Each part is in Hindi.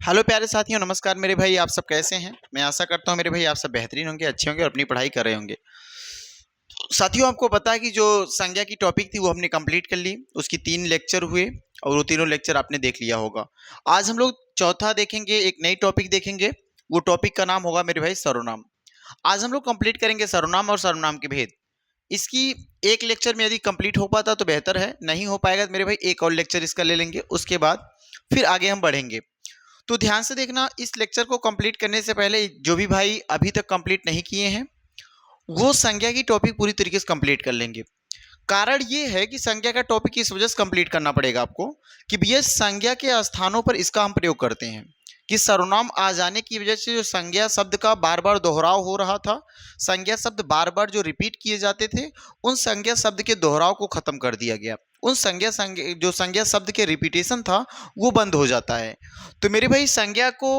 हेलो प्यारे साथियों, नमस्कार मेरे भाई। आप सब कैसे हैं? मैं आशा करता हूं मेरे भाई आप सब बेहतरीन होंगे, अच्छे होंगे और अपनी पढ़ाई कर रहे होंगे। साथियों, आपको पता है कि जो संज्ञा की टॉपिक थी वो हमने कंप्लीट कर ली। उसकी 3 लेक्चर हुए और वो तीनों लेक्चर आपने देख लिया होगा। आज हम लोग चौथा देखेंगे, एक नई टॉपिक देखेंगे। वो टॉपिक का नाम होगा मेरे भाई सर्वनाम। आज हम लोग कंप्लीट करेंगे सर्वनाम और सर्वनाम के भेद। इसकी एक लेक्चर में यदि कंप्लीट हो पाता तो बेहतर है, नहीं हो पाएगा तो मेरे भाई एक और लेक्चर इसका ले लेंगे, उसके बाद फिर आगे हम बढ़ेंगे। तो ध्यान से देखना, इस लेक्चर को कंप्लीट करने से पहले जो भी भाई अभी तक कंप्लीट नहीं किए हैं वो संज्ञा की टॉपिक पूरी तरीके से कंप्लीट कर लेंगे। कारण ये है कि संज्ञा का टॉपिक इस वजह से कंप्लीट करना पड़ेगा आपको कि भैया संज्ञा के स्थानों पर इसका हम प्रयोग करते हैं कि सर्वनाम आ जाने की वजह से जो संज्ञा शब्द का बार बार दोहराव हो रहा था, संज्ञा शब्द बार बार जो रिपीट किए जाते थे, उन संज्ञा शब्द के दोहराव को खत्म कर दिया गया। उन जो संज्ञा शब्द के रिपीटेशन था वो बंद हो जाता है। तो मेरे भाई संज्ञा को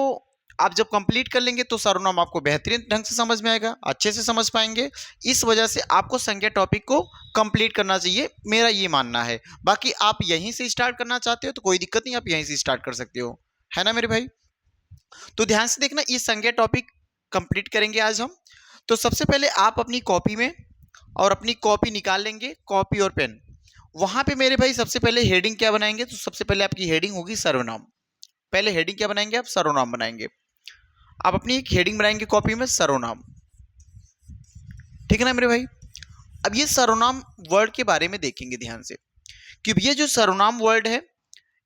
आप जब कंप्लीट कर लेंगे तो सर्वनाम आपको बेहतरीन ढंग से समझ में आएगा, अच्छे से समझ पाएंगे। इस वजह से आपको संज्ञा टॉपिक को कंप्लीट करना चाहिए, मेरा ये मानना है। बाकी आप यहीं से स्टार्ट करना चाहते हो तो कोई दिक्कत नहीं, आप यहीं से स्टार्ट कर सकते हो, है ना मेरे भाई। तो ध्यान से देखना, ये संज्ञा टॉपिक कंप्लीट करेंगे आज हम। तो सबसे पहले आप अपनी कॉपी में और अपनी कॉपी निकाल लेंगे, कॉपी और पेन। वहां पे मेरे भाई सबसे पहले हेडिंग क्या बनाएंगे? तो सबसे पहले आपकी हेडिंग होगी सर्वनाम। पहले हेडिंग क्या बनाएंगे? आप सर्वनाम बनाएंगे। आप अपनी एक हेडिंग बनाएंगे कॉपी में, सर्वनाम। ठीक है ना मेरे भाई। अब ये सर्वनाम वर्ड के बारे में देखेंगे ध्यान से कि ये जो सर्वनाम वर्ड है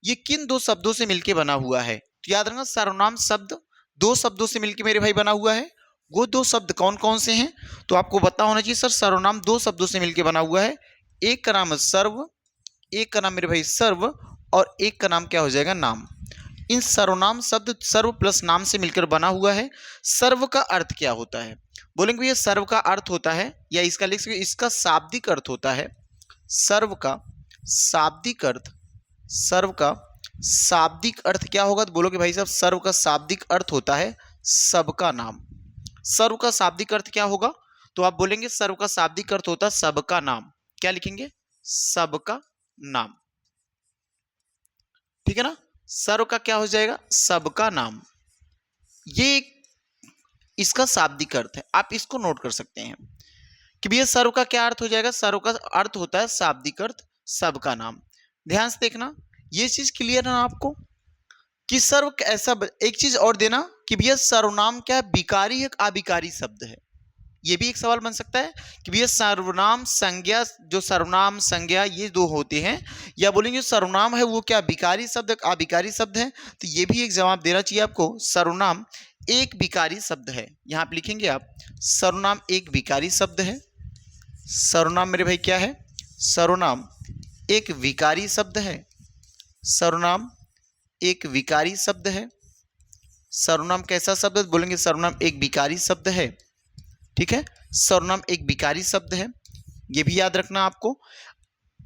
ये किन दो शब्दों से मिलकर बना हुआ है। तो याद रखना, सर्वनाम शब्द दो शब्दों से मिलकर मेरे भाई बना हुआ है। वो दो शब्द कौन कौन से हैं? तो आपको पता होना चाहिए सर, सर्वनाम दो शब्दों से मिलकर बना हुआ है। एक का नाम है सर्व, एक का नाम मेरे भाई सर्व, और एक का नाम क्या हो जाएगा? नाम। इन सर्वनाम शब्द सर्व प्लस नाम से मिलकर बना हुआ है। सर्व का अर्थ क्या होता है? बोलेंगे भैया सर्व का अर्थ होता है, या इसका लिख सकते, इसका शाब्दिक अर्थ होता है। सर्व का शाब्दिक अर्थ, सर्व का शाब्दिक अर्थ क्या होगा? तो बोलोगे भाई साहब सर्व का शाब्दिक अर्थ होता है सबका नाम। सर्व का शाब्दिक अर्थ क्या होगा? तो आप बोलेंगे सर्व का शाब्दिक अर्थ होता है सबका नाम। क्या लिखेंगे? सबका नाम। ठीक है ना। सर्व का क्या हो जाएगा? सबका नाम। ये इसका शाब्दिक अर्थ है, आप इसको नोट कर सकते हैं कि भैया सर्व का क्या अर्थ हो जाएगा? सर्व का अर्थ होता है शाब्दिक अर्थ सबका नाम। ध्यान से देखना, ये चीज क्लियर है ना आपको कि सर्व ऐसा। एक चीज और देना कि भैया सर्वनाम क्या है? विकारी है, अविकारी शब्द है? ये भी एक सवाल बन सकता है कि भैया सर्वनाम संज्ञा, जो सर्वनाम संज्ञा ये दो होते हैं, या बोलेंगे सर्वनाम है वो क्या विकारी शब्द, अविकारी शब्द है? तो ये भी एक जवाब देना चाहिए आपको। सर्वनाम एक विकारी शब्द है। यहां आप लिखेंगे आप सर्वनाम एक विकारी शब्द है। सर्वनाम मेरे भाई क्या है? सर्वनाम एक विकारी शब्द है। सर्वनाम एक विकारी शब्द है। सर्वनाम कैसा शब्द है? बोलेंगे सर्वनाम एक विकारी शब्द है। ठीक है, सर्वनाम एक विकारी शब्द है, ये भी याद रखना आपको।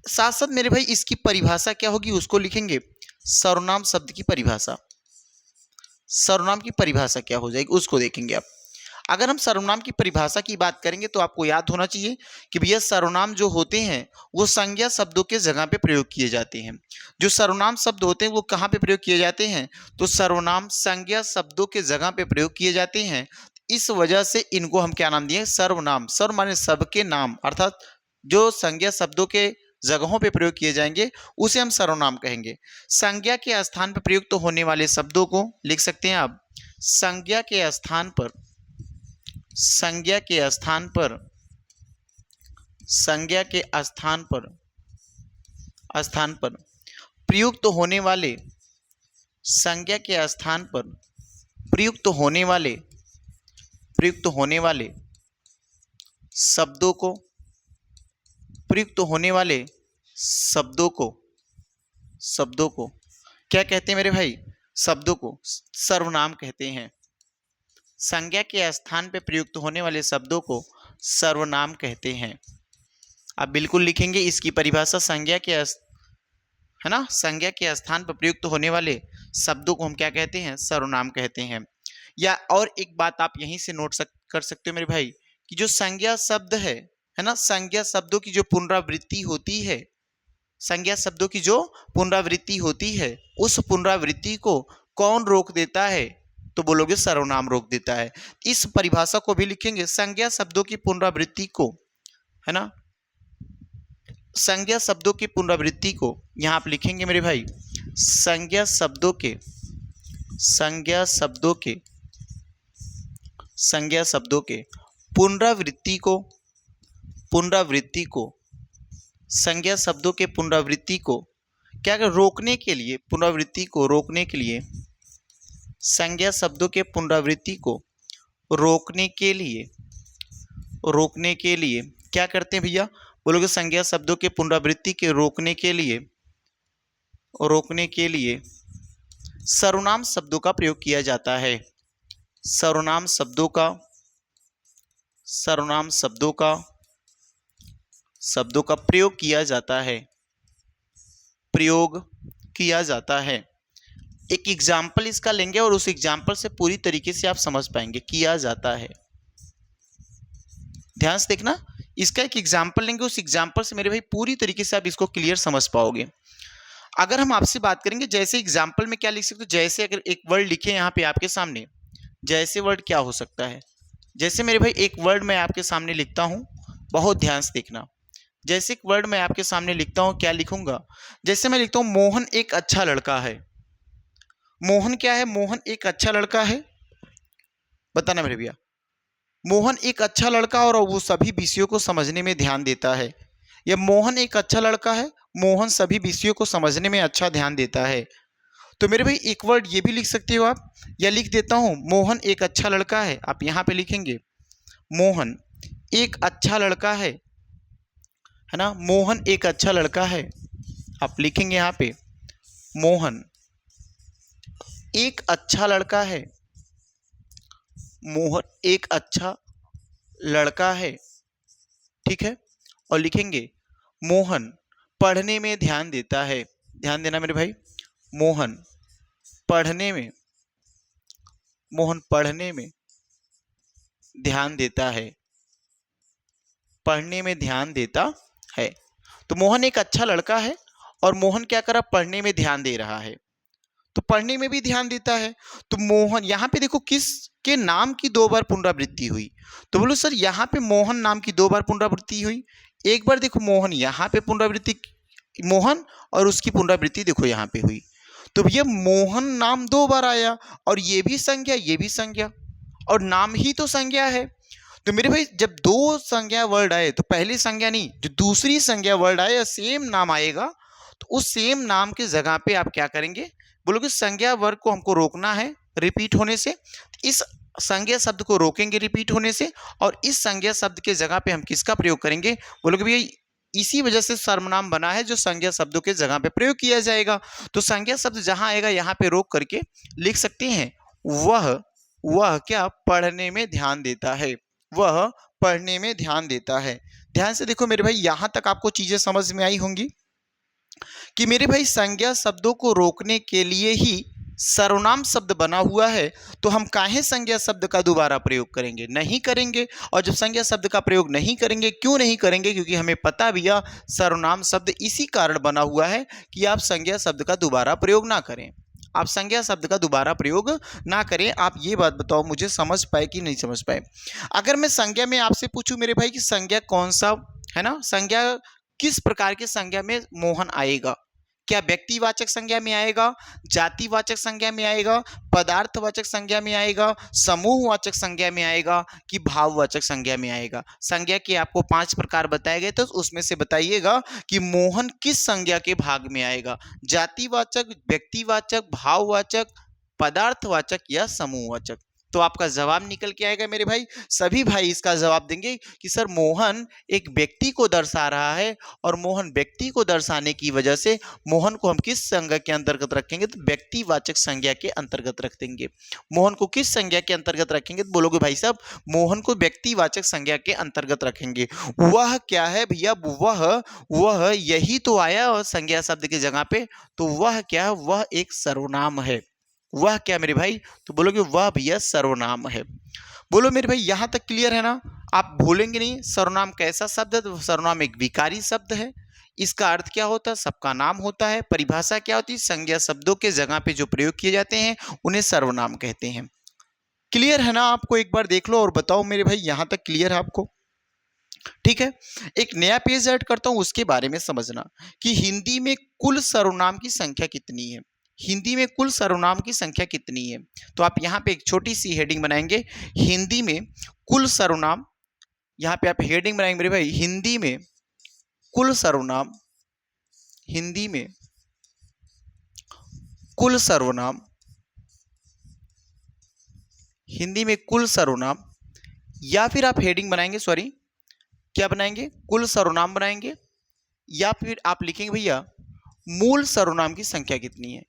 साथ साथ मेरे भाई इसकी परिभाषा क्या होगी उसको लिखेंगे। सर्वनाम शब्द की परिभाषा, सर्वनाम की परिभाषा क्या हो जाएगी उसको देखेंगे आप। अगर हम सर्वनाम की परिभाषा की बात करेंगे तो आपको याद होना चाहिए कि भैया सर्वनाम जो होते हैं वो संज्ञा शब्दों के जगह पे प्रयोग किए जाते हैं। जो सर्वनाम शब्द होते हैं वो कहाँ पे प्रयोग किए जाते हैं? तो सर्वनाम संज्ञा शब्दों के जगह पे प्रयोग किए जाते हैं। इस वजह से इनको हम क्या नाम दिए? सर्वनाम। सर्व माने सबके नाम, अर्थात जो संज्ञा शब्दों के जगहों पे प्रयोग किए जाएंगे उसे हम सर्वनाम कहेंगे। संज्ञा के स्थान पर प्रयुक्त होने वाले शब्दों को लिख सकते हैं आप। संज्ञा के स्थान पर, संज्ञा के स्थान पर, संज्ञा के स्थान पर, स्थान पर प्रयुक्त होने वाले, संज्ञा के स्थान पर प्रयुक्त होने वाले, प्रयुक्त होने वाले शब्दों को, प्रयुक्त होने वाले शब्दों को, शब्दों को क्या कहते हैं मेरे भाई? शब्दों को सर्वनाम कहते हैं। संज्ञा के स्थान पर प्रयुक्त होने वाले शब्दों को सर्वनाम कहते हैं। आप बिल्कुल लिखेंगे इसकी परिभाषा, संज्ञा के है ना, संज्ञा के स्थान पर प्रयुक्त होने वाले शब्दों को हम क्या कहते हैं? सर्वनाम कहते हैं। या और एक बात आप यहीं से नोट कर सकते हो मेरे भाई कि जो संज्ञा शब्द है ना, संज्ञा शब्दों की जो पुनरावृत्ति होती है, संज्ञा शब्दों की जो पुनरावृत्ति होती है उस पुनरावृत्ति को कौन रोक देता है? तो बोलोगे सर्वनाम रोक देता है। इस परिभाषा को भी लिखेंगे, संज्ञा शब्दों की पुनरावृत्ति को, है ना, संज्ञा शब्दों की पुनरावृत्ति को यहां आप लिखेंगे मेरे भाई, संज्ञा शब्दों के, संज्ञा शब्दों के, संज्ञा शब्दों के पुनरावृत्ति को, पुनरावृत्ति को, संज्ञा शब्दों के पुनरावृत्ति को क्या कर रोकने के लिए, पुनरावृत्ति को रोकने के लिए, संज्ञा शब्दों के पुनरावृत्ति को रोकने के लिए, रोकने के लिए क्या करते हैं भैया? बोलोगे संज्ञा शब्दों के पुनरावृत्ति के रोकने के लिए, रोकने के लिए सर्वनाम शब्दों का प्रयोग किया जाता है। सर्वनाम शब्दों का, सर्वनाम शब्दों का, शब्दों का प्रयोग किया जाता है, प्रयोग किया जाता है। एक एग्जाम्पल इसका लेंगे और उस एग्जाम्पल से पूरी तरीके से आप समझ पाएंगे, किया जाता है। ध्यान से देखना, इसका एक एग्जाम्पल लेंगे, उस एग्जाम्पल से मेरे भाई पूरी तरीके से आप इसको क्लियर समझ पाओगे। अगर हम आपसे बात करेंगे जैसे एग्जाम्पल में क्या लिख सकते हो, जैसे अगर एक वर्ड लिखे यहाँ पे आपके सामने, जैसे वर्ड क्या हो सकता है? जैसे मेरे भाई एक वर्ड मैं आपके सामने लिखता हूँ, बहुत ध्यान से देखना। जैसे एक वर्ड मैं आपके सामने लिखता हूँ, क्या लिखूंगा? जैसे मैं लिखता हूँ मोहन एक अच्छा लड़का है। मोहन क्या है? मोहन एक अच्छा लड़का है, बताना मेरे भैया। मोहन एक अच्छा लड़का और वो सभी विषयों को समझने में ध्यान देता है। या मोहन एक अच्छा लड़का है, मोहन सभी विषयों को समझने में अच्छा ध्यान देता है। तो मेरे भाई एक वर्ड ये भी लिख सकते हो आप, या लिख देता हूँ मोहन एक अच्छा लड़का है, आप यहाँ पे लिखेंगे मोहन एक अच्छा लड़का है ना, मोहन एक अच्छा लड़का है, आप लिखेंगे यहाँ पे मोहन एक अच्छा लड़का है, मोहन एक अच्छा लड़का है, ठीक है। और लिखेंगे मोहन पढ़ने में ध्यान देता है। ध्यान देना मेरे भाई, मोहन पढ़ने में, मोहन पढ़ने में ध्यान देता है, पढ़ने में ध्यान देता है। तो मोहन एक अच्छा लड़का है और मोहन क्या कर रहा? पढ़ने में ध्यान दे रहा है, तो पढ़ने में भी ध्यान देता है। तो मोहन यहाँ पे देखो किस के नाम की दो बार पुनरावृत्ति हुई, तो बोलो सर यहाँ पे मोहन नाम की दो बार पुनरावृत्ति हुई। एक बार देखो मोहन यहाँ पे पुनरावृत्ति, मोहन और उसकी पुनरावृत्ति देखो यहाँ पे हुई, तो ये मोहन नाम दो बार आया और ये भी संज्ञा, ये भी संज्ञा, और नाम ही तो संज्ञा है। तो मेरे भाई जब दो संज्ञा वर्ड आए तो पहली संज्ञा नहीं, जो दूसरी संज्ञा वर्ड आए या सेम नाम आएगा, तो उस सेम नाम के जगह पे आप क्या करेंगे? बोलोगे संज्ञा वर्ग को हमको रोकना है रिपीट होने से, इस संज्ञा शब्द को रोकेंगे रिपीट होने से, और इस संज्ञा शब्द के जगह पे हम किसका प्रयोग करेंगे? बोलोगे भैया इसी वजह से सर्वनाम बना है जो संज्ञा शब्दों के जगह पे प्रयोग किया जाएगा। तो संज्ञा शब्द जहां आएगा यहाँ पे रोक करके लिख सकते हैं वह क्या पढ़ने में ध्यान देता है, वह पढ़ने में ध्यान देता है। ध्यान से देखो मेरे भाई, यहां तक आपको चीजें समझ में आई होंगी कि मेरे भाई संज्ञा शब्दों को रोकने के लिए ही सर्वनाम शब्द बना हुआ है, तो हम काहे संज्ञा शब्द का दोबारा प्रयोग करेंगे? नहीं करेंगे। और जब संज्ञा शब्द का प्रयोग नहीं करेंगे, क्यों नहीं करेंगे? क्योंकि हमें पता भी है सर्वनाम शब्द इसी कारण बना हुआ है कि आप संज्ञा शब्द का दोबारा प्रयोग ना करें, आप संज्ञा शब्द का दोबारा प्रयोग ना करें। आप ये बात बताओ मुझे, समझ पाए कि नहीं समझ पाए? अगर मैं संज्ञा में आपसे पूछूं मेरे भाई कि संज्ञा कौन सा है ना, संज्ञा किस प्रकार की संज्ञा में मोहन आएगा? क्या व्यक्तिवाचक संज्ञा में आएगा, जातिवाचक संज्ञा में आएगा, पदार्थवाचक संज्ञा में आएगा, समूहवाचक संज्ञा में आएगा, कि भाववाचक संज्ञा में आएगा? संज्ञा के आपको 5 प्रकार बताए गए, तो उसमें से बताइएगा कि मोहन किस संज्ञा के भाग में आएगा? जातिवाचक, व्यक्तिवाचक, भाववाचक, पदार्थवाचक या समूहवाचक? तो आपका जवाब निकल के आएगा मेरे भाई। सभी भाई इसका जवाब देंगे कि सर मोहन एक व्यक्ति को दर्शा रहा है, और मोहन व्यक्ति को दर्शाने की वजह से मोहन को हम किस संज्ञा के अंतर्गत रखेंगे? तो व्यक्तिवाचक संज्ञा के अंतर्गत रख देंगे। मोहन को किस संज्ञा के अंतर्गत रखेंगे? तो बोलोगे भाई साहब मोहन को व्यक्तिवाचक संज्ञा के अंतर्गत रखेंगे। वह क्या है भैया? वह यही तो आया संज्ञा शब्द की जगह पे, तो वह क्या है? वह एक सर्वनाम है। वह क्या मेरे भाई? तो बोलोगे वह भैया सर्वनाम है। बोलो मेरे भाई यहां तक क्लियर है ना? आप भूलेंगे नहीं सर्वनाम कैसा शब्द है? तो सर्वनाम एक विकारी शब्द है, इसका अर्थ क्या होता है? सबका नाम होता है। परिभाषा क्या होती है? संज्ञा शब्दों के जगह पे जो प्रयोग किए जाते हैं उन्हें सर्वनाम कहते हैं। क्लियर है ना? आपको एक बार देख लो और बताओ मेरे भाई, यहां तक क्लियर है आपको? ठीक है, एक नया पेज ऐड करता हूं, उसके बारे में समझना कि हिंदी में कुल सर्वनाम की संख्या कितनी है। हिंदी में कुल सर्वनाम की संख्या कितनी है? तो आप यहां पे एक छोटी सी हेडिंग बनाएंगे, हिंदी में कुल सर्वनाम। यहां पे आप हेडिंग बनाएंगे मेरे भाई, हिंदी में कुल सर्वनाम, हिंदी में कुल सर्वनाम, हिंदी में कुल सर्वनाम। या फिर आप हेडिंग बनाएंगे, सॉरी क्या बनाएंगे? कुल सर्वनाम बनाएंगे। या फिर आप लिखेंगे भैया मूल सर्वनाम की संख्या कितनी है,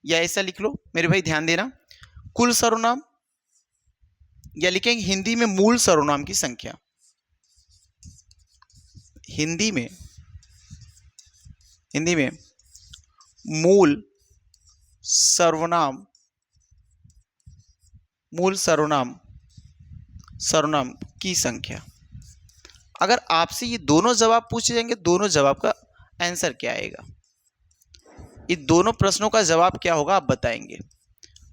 या ऐसा लिख लो मेरे भाई, ध्यान देना, कुल सर्वनाम, या लिखेंगे हिंदी में मूल सर्वनाम की संख्या। हिंदी में मूल सर्वनाम, मूल सर्वनाम, सर्वनाम की संख्या। अगर आपसे ये दोनों जवाब पूछे जाएंगे, दोनों जवाब का आंसर क्या आएगा? ये दोनों प्रश्नों का जवाब क्या होगा आप बताएंगे।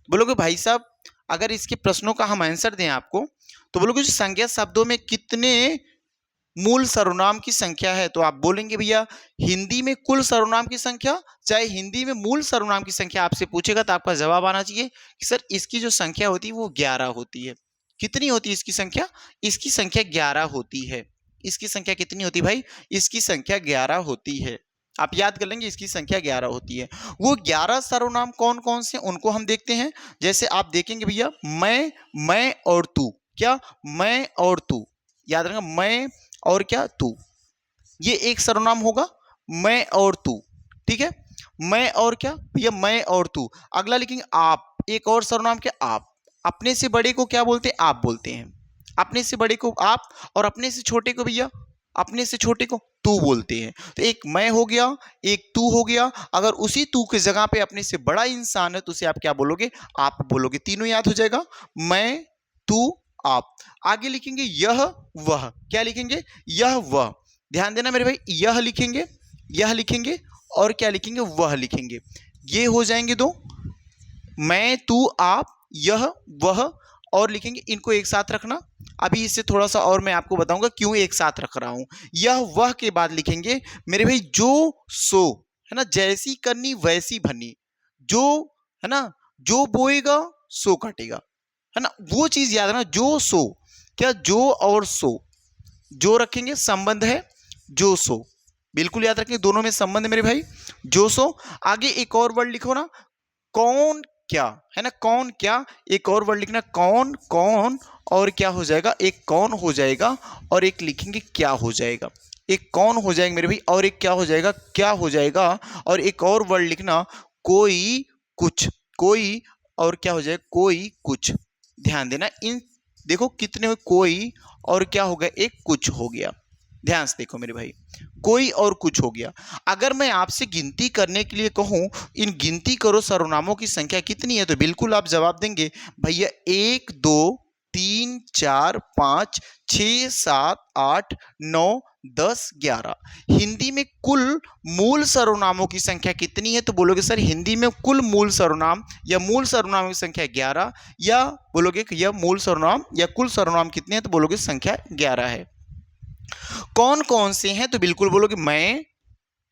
बोलोगे भाई साहब अगर इसके प्रश्नों का हम आंसर दें आपको, तो बोलोगे जो संज्ञा शब्दों में कितने मूल सर्वनाम की संख्या है, तो आप बोलेंगे भैया हिंदी में कुल सर्वनाम की संख्या, चाहे हिंदी में मूल सर्वनाम की संख्या आपसे पूछेगा तो आपका जवाब आना चाहिए कि सर इसकी जो संख्या होती है वो 11 होती है। कितनी होती है इसकी संख्या? इसकी संख्या 11 होती है। इसकी संख्या कितनी होती है भाई? इसकी संख्या 11 होती है। आप याद कर लेंगे इसकी संख्या 11 होती है। वो 11 सर्वनाम कौन कौन से उनको हम देखते हैं। जैसे आप देखेंगे भैया मैं और तू, क्या मैं और तू, याद रखना मैं और क्या तू, ये एक सर्वनाम होगा, मैं और तू। ठीक है, मैं और क्या भैया, मैं और तू। अगला लिखेंगे आप, एक और सर्वनाम क्या, आप। अपने से बड़े को क्या बोलते हैं? आप बोलते हैं। अपने से बड़े को आप, और अपने से छोटे को भैया, अपने से छोटे को तू बोलते हैं। तो एक मैं हो गया, एक तू हो गया। अगर उसी तू के जगह पे अपने से बड़ा इंसान है तो उसे आप क्या बोलोगे? आप बोलोगे। तीनों याद हो जाएगा, मैं, तू, आप। आगे लिखेंगे यह वह, क्या लिखेंगे? यह वह। ध्यान देना मेरे भाई, यह लिखेंगे, यह लिखेंगे, और क्या लिखेंगे? वह लिखेंगे। ये हो जाएंगे दो, मैं, तू, आप, यह वह, और लिखेंगे। इनको एक साथ रखना। अभी इससे थोड़ा सा और मैं आपको बताऊंगा क्यों एक साथ रख रहा हूं। यह वह के बाद लिखेंगे मेरे भाई जो सो, है ना, जैसी करनी वैसी भरनी। जो, है ना, जो बोएगा सो काटेगा, है ना, वो चीज याद रखना। जो सो, क्या जो और सो, जो रखेंगे संबंध है, जो सो, बिल्कुल याद रखेंगे, दोनों में संबंध है मेरे भाई, जो सो। आगे एक और वर्ड लिखो ना, कौन क्या, है ना, कौन क्या। एक और वर्ड लिखना, कौन, कौन, और क्या हो जाएगा? एक कौन हो जाएगा, और एक लिखेंगे क्या हो जाएगा। एक कौन हो जाएगा मेरे भाई, और एक क्या हो जाएगा? क्या हो जाएगा। और एक और वर्ड लिखना, कोई कुछ, कोई, और क्या हो जाएगा? कोई कुछ। ध्यान देना, इन देखो कितने हुए, कोई और क्या हो गया? एक कुछ हो गया। ध्यान से देखो मेरे भाई, कोई और कुछ हो गया। अगर मैं आपसे गिनती करने के लिए कहूं, इन गिनती करो सर्वनामों की संख्या कितनी है, तो बिल्कुल आप जवाब देंगे भैया 1 2 3 4 5 6 7 8 9 10 11। हिंदी में कुल मूल सर्वनामों की संख्या कितनी है, तो बोलोगे सर हिंदी में कुल मूल सर्वनाम या मूल सर्वनामों की संख्या 11, या बोलोगे कि यह मूल सर्वनाम या कुल सर्वनाम कितने हैं, तो बोलोगे संख्या 11 है। कौन कौन से हैं, तो बिल्कुल बोलोगे मैं,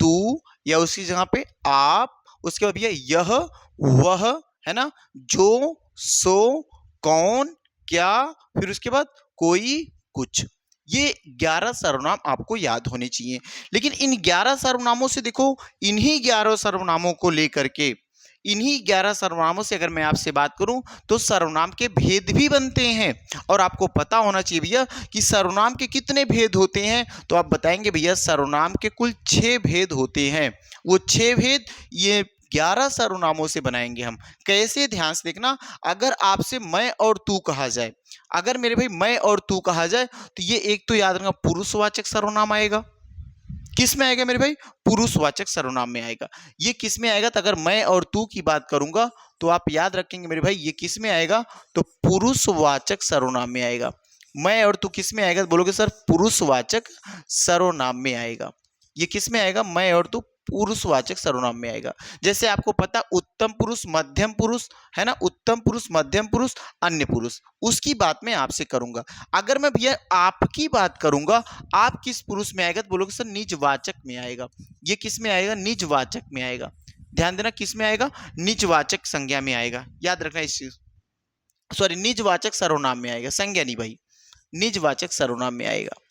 तू, या उसकी जगह पे आप, उसके बाद भैया यह वह, है ना, जो सो, कौन क्या, फिर उसके बाद कोई कुछ। ये 11 सर्वनाम आपको याद होने चाहिए। लेकिन इन 11 सर्वनामों से देखो, इन्हीं 11 सर्वनामों को लेकर के, इन्हीं 11 सर्वनामों से अगर मैं आपसे बात करूं तो सर्वनाम के भेद भी बनते हैं। और आपको पता होना चाहिए भैया कि सर्वनाम के कितने भेद होते हैं, तो आप बताएंगे भैया सर्वनाम के कुल 6 भेद होते हैं। वो 6 भेद ये 11 सर्वनामों से बनाएंगे हम। कैसे, ध्यान से देखना। अगर आपसे मैं और तू कहा जाए, अगर मेरे भाई मैं और तू कहा जाए, तो ये एक तो याद रखना पुरुषवाचक सर्वनाम आएगा। किस में आएगा मेरे भाई? पुरुषवाचक सर्वनाम में आएगा। ये किस में आएगा? तो अगर मैं और तू की बात करूंगा तो आप याद रखेंगे मेरे भाई ये किस में आएगा? तो पुरुषवाचक सर्वनाम में आएगा। मैं और तू किस में आएगा? बोलोगे सर पुरुषवाचक सर्वनाम में आएगा। ये किस में आएगा? मैं और तू पुरुषवाचक सर्वनाम में आएगा। जैसे आपको पता उत्तम पुरुष, मध्यम पुरुष, है ना, उत्तम पुरुष, मध्यम पुरुष, अन्य पुरुष, उसकी बात मैं आपसे करूंगा। अगर मैं भैया आपकी बात करूंगा, आप किस पुरुष में आएगा? तो बोलोगे सर निजवाचक में आएगा। ये किस में आएगा? निजवाचक में आएगा। ध्यान देना, किस में आएगा? निजवाचक संज्ञा में आएगा। याद रखना इस चीज, सॉरी, निजवाचक सर्वनाम में आएगा, संज्ञा नहीं भाई, निजवाचक सर्वनाम में आएगा।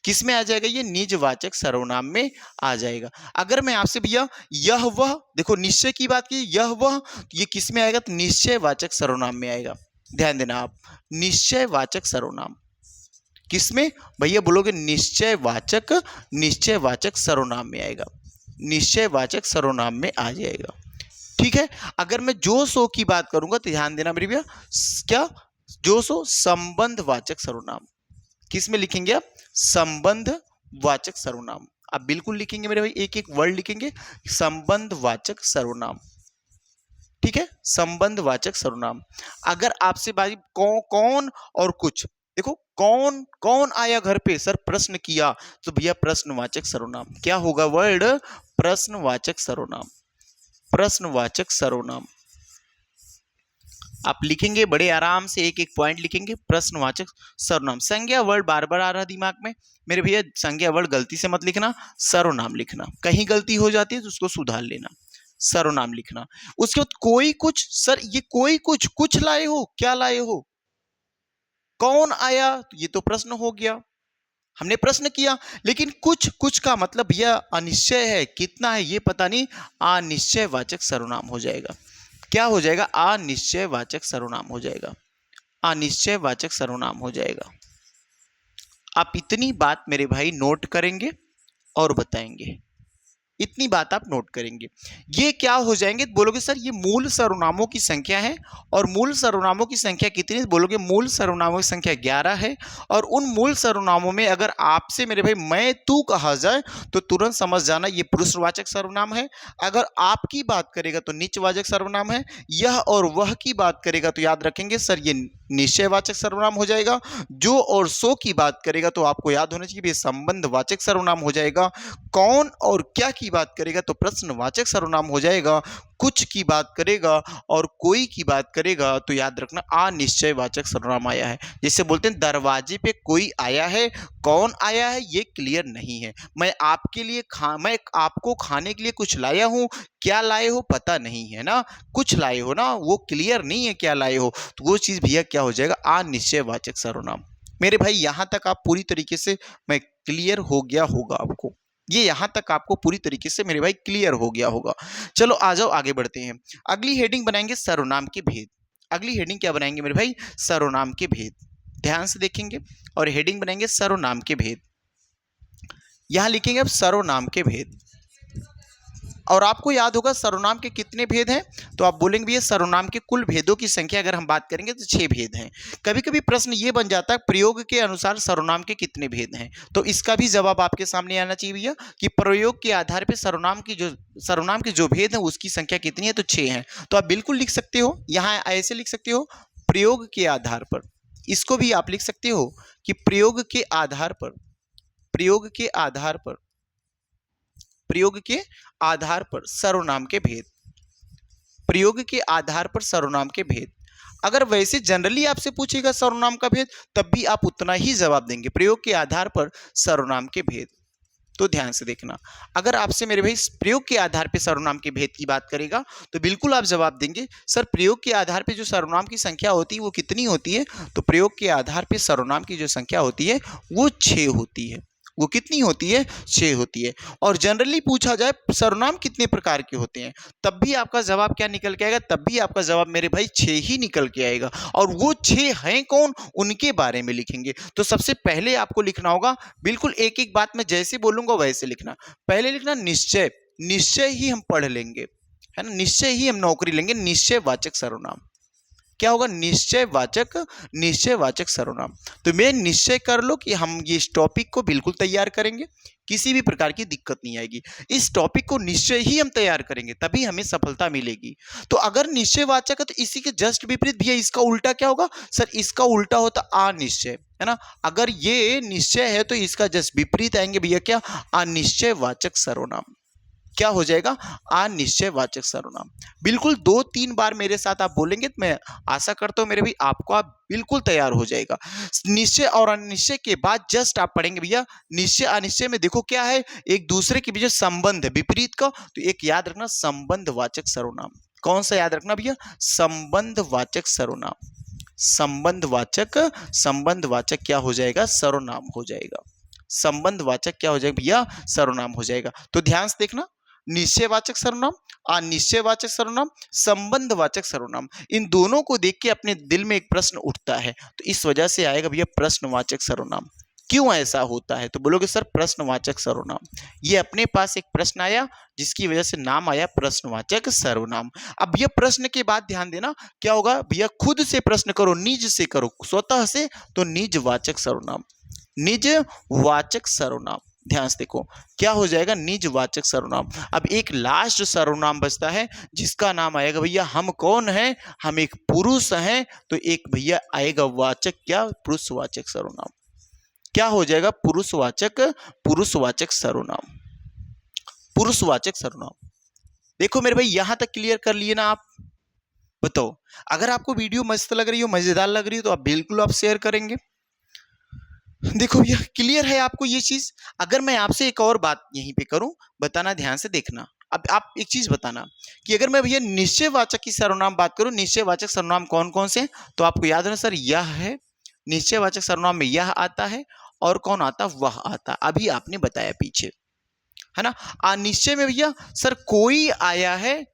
किस में आ जाएगा? ये निजवाचक सर्वनाम में आ जाएगा। अगर मैं आपसे भैया यह वह, देखो निश्चय की बात की, यह वह, तो ये किस में आएगा? तो निश्चयवाचक सर्वनाम में आएगा। ध्यान देना आप, निश्चयवाचक सर्वनाम किस में भैया? बोलोगे निश्चयवाचक, निश्चयवाचक सर्वनाम में आएगा, निश्चयवाचक सर्वनाम में आ जाएगा। ठीक है। अगर मैं जो सो की बात करूंगा तो ध्यान देना मेरे भैया, क्या? जो सो संबंधवाचक सर्वनाम। किस में लिखेंगे आप? संबंधवाचक सर्वनाम। आप बिल्कुल लिखेंगे मेरे भाई, एक एक वर्ड लिखेंगे, संबंधवाचक सर्वनाम। ठीक है, संबंधवाचक सर्वनाम। अगर आपसे बात कौन और कुछ, देखो कौन कौन आया घर पे, सर प्रश्न किया, तो भैया प्रश्नवाचक सर्वनाम। क्या होगा वर्ड? प्रश्नवाचक सर्वनाम, प्रश्नवाचक सर्वनाम। आप लिखेंगे बड़े आराम से, एक एक पॉइंट लिखेंगे, प्रश्नवाचक सर्वनाम। संज्ञा वर्ड बार बार आ रहा दिमाग में मेरे भैया, संज्ञा वर्ड गलती से मत लिखना, सर्वनाम लिखना। कहीं गलती हो जाती है तो उसको सुधार लेना, सर्वनाम लिखना। उसके बाद कोई कुछ, सर ये कोई कुछ, कुछ लाए हो, क्या लाए हो? कौन आया? तो ये तो प्रश्न हो गया, हमने प्रश्न किया। लेकिन कुछ, कुछ का मतलब भैया अनिश्चय है, कितना है ये पता नहीं, अनिश्चयवाचक सर्वनाम हो जाएगा। क्या हो जाएगा? अनिश्चयवाचक सर्वनाम हो जाएगा, अनिश्चयवाचक सर्वनाम हो जाएगा। आप इतनी बात मेरे भाई नोट करेंगे और बताएंगे, इतनी बात आप नोट करेंगे। ये क्या हो जाएंगे? बोलोगे सर ये मूल सर्वनामों की संख्या है, और मूल सर्वनामों की संख्या कितनी? बोलोगे मूल सर्वनामों की संख्या 11 है। और उन मूल सर्वनामों में अगर आपसे मेरे भाई मैं तू कहा जाए तो तुरंत समझ जाना ये पुरुषवाचक सर्वनाम है। अगर आपकी बात करेगा तो निजवाचक सर्वनाम है। यह और वह की बात करेगा तो याद रखेंगे सर ये निश्चयवाचक सर्वनाम हो जाएगा। जो और सो की बात करेगा तो आपको याद होना चाहिए ये संबंधवाचक सर्वनाम हो जाएगा। कौन और क्या की बात करेगा तो प्रश्नवाचक सर्वनाम हो जाएगा। कुछ की बात करेगा और कोई की बात करेगा तो याद रखना अनिश्चयवाचक सर्वनाम आया है। जैसे बोलते हैं दरवाजे पे कोई आया है, कौन आया है ये क्लियर नहीं है। मैं आपके लिए मैं आपको खाने के लिए कुछ लाया हूं, क्या लाए हो पता नहीं है ना, कुछ लाए हो ना, वो क्लियर नहीं है क्या लाए हो, तो वो चीज भैया क्या हो जाएगा? अनिश्चयवाचक सर्वनाम। मेरे भाई यहां तक आप पूरी तरीके से मैं क्लियर हो गया होगा आपको, ये यहां तक आपको पूरी तरीके से मेरे भाई क्लियर हो गया होगा। चलो आ जाओ आगे बढ़ते हैं। अगली हेडिंग बनाएंगे सर्वनाम के भेद। अगली हेडिंग क्या बनाएंगे मेरे भाई? सर्वनाम के भेद। ध्यान से देखेंगे और हेडिंग बनाएंगे सर्वनाम के भेद। यहां लिखेंगे अब सर्वनाम के भेद। और आपको याद होगा सर्वनाम के कितने भेद हैं? तो आप बोलेंगे भैया सर्वनाम के कुल भेदों की संख्या अगर हम बात करेंगे तो 6 भेद हैं। कभी कभी प्रश्न ये बन जाता है प्रयोग के अनुसार सर्वनाम के कितने भेद हैं, तो इसका भी जवाब आपके सामने आना चाहिए भैया कि प्रयोग के आधार पर सर्वनाम के जो भेद हैं उसकी संख्या कितनी है, तो 6 हैं। तो आप बिल्कुल लिख सकते हो, यहाँ ऐसे लिख सकते हो प्रयोग के आधार पर। इसको भी आप लिख सकते हो कि प्रयोग के आधार पर, प्रयोग के आधार पर, प्रयोग के आधार पर सर्वनाम के भेद, प्रयोग के आधार पर सर्वनाम के भेद। अगर वैसे जनरली आपसे पूछेगा सर्वनाम का भेद तब भी आप उतना ही जवाब देंगे, प्रयोग के आधार पर सर्वनाम के भेद। तो ध्यान से देखना, अगर आपसे मेरे भाई प्रयोग के आधार पर सर्वनाम के भेद की बात करेगा तो बिल्कुल आप जवाब देंगे सर प्रयोग के आधार पर जो सर्वनाम की संख्या होती है वो कितनी होती है, तो प्रयोग के आधार पर सर्वनाम की जो संख्या होती है वो 6 होती है। वो कितनी होती है? 6 होती है। और जनरली पूछा जाए सर्वनाम कितने प्रकार के होते हैं तब भी आपका जवाब क्या निकल के आएगा? तब भी आपका जवाब मेरे भाई 6 ही निकल के आएगा। और वो 6 हैं कौन, उनके बारे में लिखेंगे। तो सबसे पहले आपको लिखना होगा, बिल्कुल एक एक बात मैं जैसे बोलूंगा वैसे लिखना। पहले लिखना निश्चय, निश्चय ही हम पढ़ लेंगे, है ना, निश्चय ही हम नौकरी लेंगे, निश्चयवाचक सर्वनाम। क्या होगा, निश्चयवाचक सर्वनाम। तो मैं निश्चय कर लो कि हम ये इस टॉपिक को बिल्कुल तैयार करेंगे, किसी भी प्रकार की दिक्कत नहीं आएगी। इस टॉपिक को निश्चय ही हम तैयार करेंगे, तभी हमें सफलता मिलेगी। तो अगर निश्चयवाचक है तो इसी के जस्ट विपरीत भैया इसका उल्टा क्या होगा सर, इसका उल्टा होता अनिश्चय, है ना। अगर ये निश्चय है तो इसका जस्ट विपरीत आएंगे भैया क्या, अनिश्चयवाचक सर्वनाम। क्या हो जाएगा, अनिश्चयवाचक सर्वनाम। बिल्कुल 2-3 बार मेरे साथ आप बोलेंगे तो मैं आशा करता हूं मेरे भाई आपको आप बिल्कुल तैयार हो जाएगा। निश्चय और अनिश्चय के बाद जस्ट आप पढ़ेंगे भैया निश्चय अनिश्चय में देखो क्या है, एक दूसरे के बीच संबंध है विपरीत का, तो एक याद रखना संबंधवाचक सर्वनाम। कौन सा याद रखना भैया, संबंधवाचक सर्वनाम। संबंधवाचक क्या हो जाएगा, सर्वनाम हो जाएगा। संबंधवाचक क्या हो जाएगा भैया, सर्वनाम हो जाएगा। तो ध्यान से देखना, निश्चयवाचक सर्वनाम, अनिश्चयवाचक सर्वनाम, संबंधवाचक सर्वनाम, इन दोनों को देख के अपने दिल में एक प्रश्न उठता है, तो इस वजह से आएगा भैया प्रश्नवाचक सर्वनाम। क्यों ऐसा होता है, तो बोलोगे सर प्रश्नवाचक सर्वनाम, ये अपने पास एक प्रश्न आया जिसकी वजह से नाम आया प्रश्नवाचक सर्वनाम। अब ये प्रश्न के बाद ध्यान देना क्या होगा भैया, खुद से प्रश्न करो, निज से करो, स्वतः से, तो निजवाचक सर्वनाम, निजवाचक सर्वनाम। ध्यान से देखो क्या हो जाएगा, निजवाचक सर्वनाम। अब एक लास्ट सर्वनाम बचता है जिसका नाम आएगा भैया, हम कौन है, हम एक पुरुष हैं, तो एक भैया आएगा वाचक, क्या, पुरुषवाचक सर्वनाम। क्या हो जाएगा, पुरुषवाचक सर्वनाम, पुरुषवाचक सर्वनाम। देखो मेरे भाई यहां तक क्लियर कर लिए ना आप, बताओ अगर आपको वीडियो मस्त लग रही हो, मजेदार लग रही हो, तो आप बिल्कुल आप शेयर करेंगे। देखो भैया क्लियर है आपको ये चीज। अगर मैं आपसे एक और बात यहीं पे करूं, बताना, ध्यान से देखना। अब आप एक चीज बताना कि अगर मैं भैया निश्चयवाचक की सर्वनाम बात करूं, निश्चयवाचक सर्वनाम कौन कौन से हैं, तो आपको याद है सर यह है, निश्चयवाचक सर्वनाम में यह आता है, और कौन आता, वह आता, अभी आपने बताया पीछे, है ना। अनिश्चय में भैया सर कोई आया है,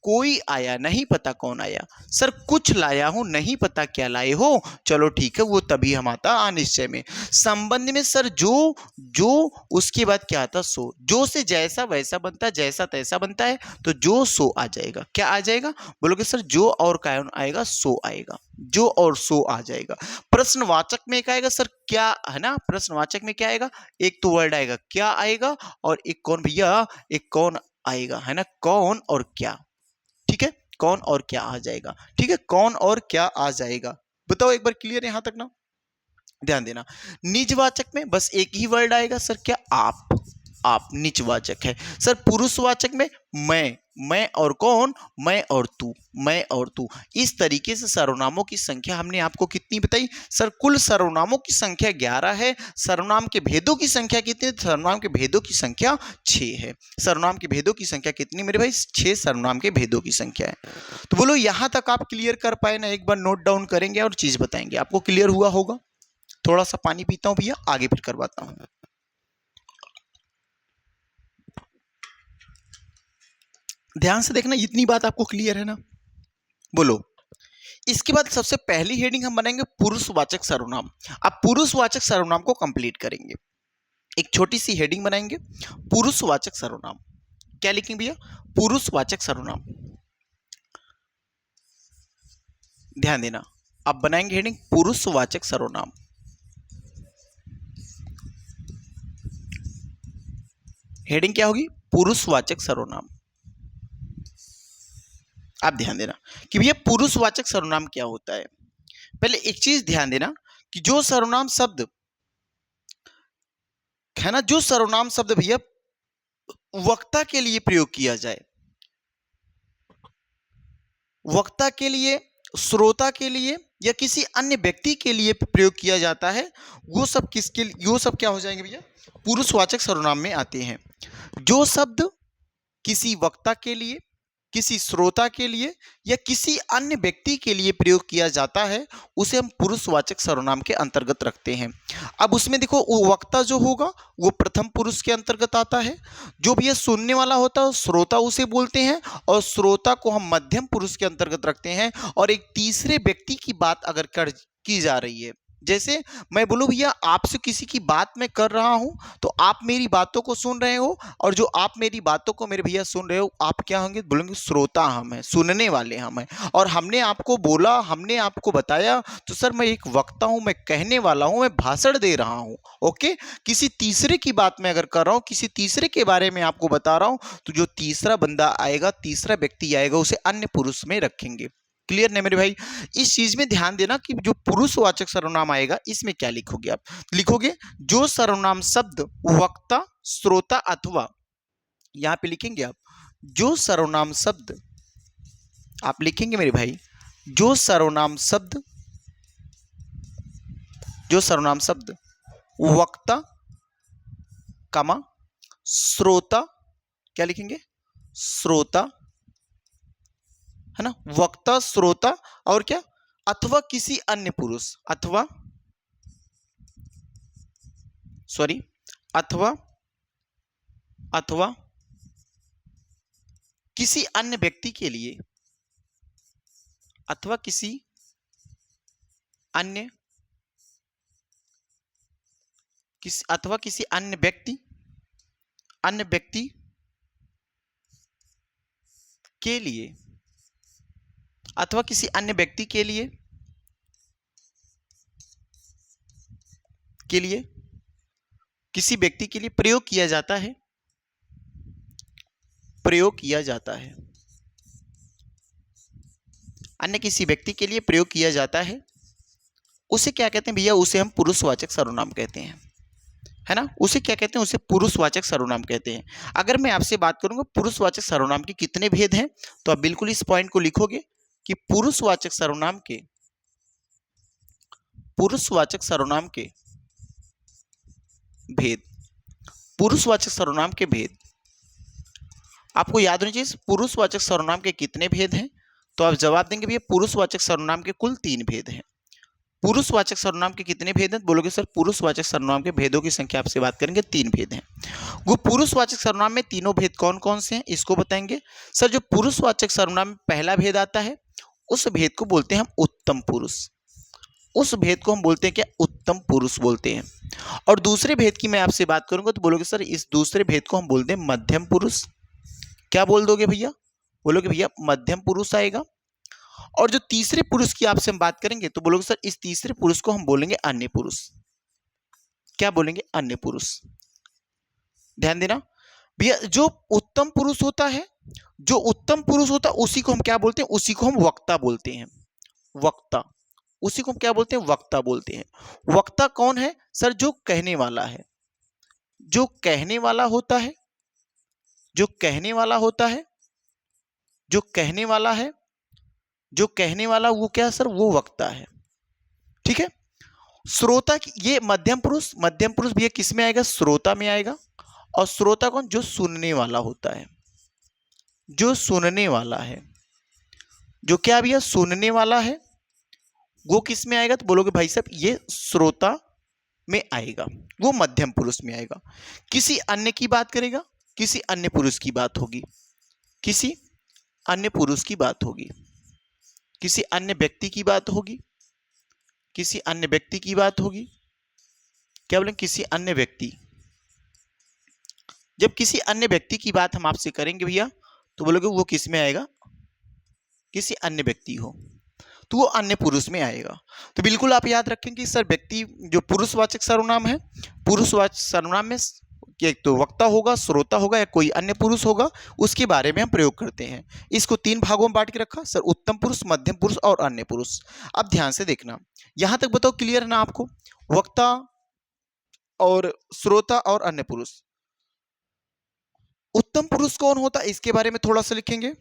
कोई आया, नहीं पता कौन आया, सर कुछ लाया हूं, नहीं पता क्या लाए हो, चलो ठीक है, वो तभी हम आता अनिश्चय में। संबंध में सर जो उसके बाद क्या आता, सो, जो से जैसा वैसा बनता है, जैसा तैसा बनता है, तो जो सो आ जाएगा। क्या आ जाएगा, बोलोगे सर जो और कौन आएगा, सो आएगा, जो और सो आ जाएगा। प्रश्नवाचक में एक आएगा सर क्या, है ना, प्रश्नवाचक में क्या आएगा, एक तो वर्ड आएगा क्या आएगा, और एक कौन भैया, एक कौन आएगा, है ना, कौन और क्या, ठीक है, कौन और क्या आ जाएगा, ठीक है, कौन और क्या आ जाएगा। बताओ एक बार क्लियर यहां तक ना, ध्यान देना। निजवाचक में बस एक ही वर्ड आएगा सर क्या, आप निजवाचक है। सर पुरुषवाचक में मैं और कौन, मैं और तू। इस तरीके से सर्वनामों की संख्या हमने आपको कितनी बताई सर, कुल सर्वनामों की संख्या 11 है। सर्वनाम के भेदों की संख्या कितनी, सर्वनाम के भेदों की संख्या 6 है। सर्वनाम के भेदों की संख्या कितनी मेरे भाई, 6 सर्वनाम के भेदों की संख्या है। तो बोलो यहां तक आप क्लियर कर पाए ना, एक बार नोट डाउन करेंगे और चीज बताएंगे, आपको क्लियर हुआ होगा। थोड़ा सा पानी पीता हूं भैया, आगे फिर करवाता हूं। ध्यान से देखना, इतनी बात आपको क्लियर है ना, बोलो। इसके बाद सबसे पहली हेडिंग हम बनाएंगे पुरुषवाचक सर्वनाम। अब पुरुषवाचक सर्वनाम को कंप्लीट करेंगे, एक छोटी सी हेडिंग बनाएंगे पुरुषवाचक सर्वनाम। क्या लिखेंगे भैया, पुरुषवाचक सर्वनाम। ध्यान देना, अब बनाएंगे हेडिंग पुरुषवाचक सर्वनाम। हेडिंग क्या होगी, पुरुषवाचक सर्वनाम। आप ध्यान देना कि भैया पुरुषवाचक सर्वनाम क्या होता है। पहले एक चीज ध्यान देना कि जो सर्वनाम शब्द है ना, जो सर्वनाम शब्द भैया वक्ता के लिए प्रयोग किया जाए, वक्ता के लिए, श्रोता के लिए, या किसी अन्य व्यक्ति के लिए प्रयोग किया जाता है, वो सब किसके लिए, वो सब क्या हो जाएंगे भैया, पुरुषवाचक सर्वनाम में आते हैं। जो शब्द किसी वक्ता के लिए, किसी श्रोता के लिए, या किसी अन्य व्यक्ति के लिए प्रयोग किया जाता है, उसे हम पुरुषवाचक सर्वनाम के अंतर्गत रखते हैं। अब उसमें देखो वो वक्ता जो होगा वो प्रथम पुरुष के अंतर्गत आता है, जो भी ये सुनने वाला होता है श्रोता उसे बोलते हैं, और श्रोता को हम मध्यम पुरुष के अंतर्गत रखते हैं। और एक तीसरे व्यक्ति की बात अगर की जा रही है, जैसे मैं बोलूं भैया आपसे किसी की बात मैं कर रहा हूं तो आप मेरी बातों को सुन रहे हो, और जो आप मेरी बातों को मेरे भैया सुन रहे हो, आप क्या होंगे, बोलेंगे श्रोता हम हैं, सुनने वाले हम हैं। और हमने आपको बोला, हमने आपको बताया, तो सर मैं एक वक्ता हूं, मैं कहने वाला हूं, मैं भाषण दे रहा हूं। ओके, किसी तीसरे की बात मैं अगर कर रहा हूं, किसी तीसरे के बारे में आपको बता रहा हूं, तो जो तीसरा बंदा आएगा, तीसरा व्यक्ति आएगा, उसे अन्य पुरुष में रखेंगे। क्लियर नहीं मेरे भाई? इस चीज में ध्यान देना कि जो पुरुषवाचक सर्वनाम आएगा इसमें क्या लिखोगे आप, लिखोगे जो सर्वनाम शब्द वक्ता, श्रोता अथवा, यहां पे लिखेंगे आप जो सर्वनाम शब्द, आप लिखेंगे मेरे भाई जो सर्वनाम शब्द, जो सर्वनाम शब्द वक्ता कमा श्रोता, क्या लिखेंगे, श्रोता, है ना, वक्ता, श्रोता और क्या, अथवा किसी अन्य पुरुष, अथवा सॉरी अथवा, अथवा किसी अन्य व्यक्ति के लिए, अथवा किसी अन्य, अथवा किसी अन्य व्यक्ति, अन्य व्यक्ति के लिए, अथवा किसी अन्य व्यक्ति के लिए, किसी व्यक्ति के लिए प्रयोग किया जाता है, प्रयोग किया जाता है, अन्य किसी व्यक्ति के लिए प्रयोग किया जाता है, उसे क्या कहते हैं भैया, उसे हम पुरुषवाचक सर्वनाम कहते हैं, है ना, उसे क्या कहते हैं, उसे पुरुषवाचक सर्वनाम कहते हैं। अगर मैं आपसे बात करूंगा पुरुषवाचक सर्वनाम के कितने भेद हैं, तो आप बिल्कुल इस पॉइंट को लिखोगे कि पुरुषवाचक सर्वनाम के, पुरुषवाचक सर्वनाम के भेद, पुरुषवाचक सर्वनाम के भेद आपको याद होनी चाहिए। पुरुषवाचक सर्वनाम के कितने भेद हैं, तो आप जवाब देंगे भैया पुरुषवाचक सर्वनाम के कुल 3 भेद हैं। पुरुषवाचक सर्वनाम के कितने भेद हैं, बोलोगे सर पुरुषवाचक सर्वनाम के भेदों की संख्या आपसे बात करेंगे 3 भेद हैं। वो पुरुषवाचक सर्वनाम में तीनों भेद कौन कौन से हैं इसको बताएंगे। सर जो पुरुषवाचक सर्वनाम में पहला भेद आता है उस भेद को बोलते हैं हम उत्तम पुरुष, उस भेद को हम बोलते हैं क्या, उत्तम पुरुष बोलते हैं। और दूसरे भेद की मैं आपसे बात करूंगा तो बोलोगे सर इस दूसरे भेद को हम बोलते हैं मध्यम पुरुष। क्या बोल दोगे भैया, बोलोगे भैया मध्यम पुरुष आएगा। और जो तीसरे पुरुष की आपसे हम बात करेंगे तो बोलोगे सर इस तीसरे पुरुष को हम बोलेंगे अन्य पुरुष। क्या बोलेंगे, अन्य पुरुष। ध्यान देना भैया, जो उत्तम पुरुष होता है, जो उत्तम पुरुष होता है उसी को हम क्या बोलते हैं, उसी को हम वक्ता बोलते हैं, वक्ता, उसी को हम क्या बोलते हैं, वक्ता बोलते हैं। वक्ता कौन है सर, जो कहने वाला है, जो कहने वाला होता है, जो कहने वाला होता है, जो कहने वाला है, जो कहने वाला वो क्या सर, वो वक्ता है। ठीक है। श्रोता की ये मध्यम पुरुष, मध्यम पुरुष भैया किस में आएगा, श्रोता में आएगा। और श्रोता कौन, जो सुनने वाला होता है, जो सुनने वाला है, जो क्या भैया सुनने वाला है, वो किस में आएगा, तो बोलोगे भाई साहब ये श्रोता में आएगा, वो मध्यम पुरुष में आएगा। किसी अन्य की बात करेगा, किसी अन्य पुरुष की बात होगी, किसी अन्य पुरुष की बात होगी, किसी अन्य व्यक्ति की बात होगी, किसी अन्य व्यक्ति की बात होगी। क्या बोलेंगे, किसी अन्य व्यक्ति। जब किसी अन्य व्यक्ति की बात हम आपसे करेंगे भैया तो बोलोगे वो किस में आएगा, किसी अन्य व्यक्ति हो तो वो अन्य पुरुष में आएगा। तो बिल्कुल आप याद रखें कि सर व्यक्ति जो पुरुषवाचक सर्वनाम है, पुरुषवाचक सर्वनाम में एक तो वक्ता होगा, श्रोता होगा या कोई अन्य पुरुष होगा, उसके बारे में हम प्रयोग करते हैं। इसको 3 भागों में बांट के रखा सर, उत्तम पुरुष, मध्यम पुरुष और अन्य पुरुष। अब ध्यान से देखना, यहां तक बताओ क्लियर है ना आपको, वक्ता और श्रोता और अन्य पुरुष। उत्तम पुरुष कौन होता है इसके बारे में थोड़ा सा लिखेंगे।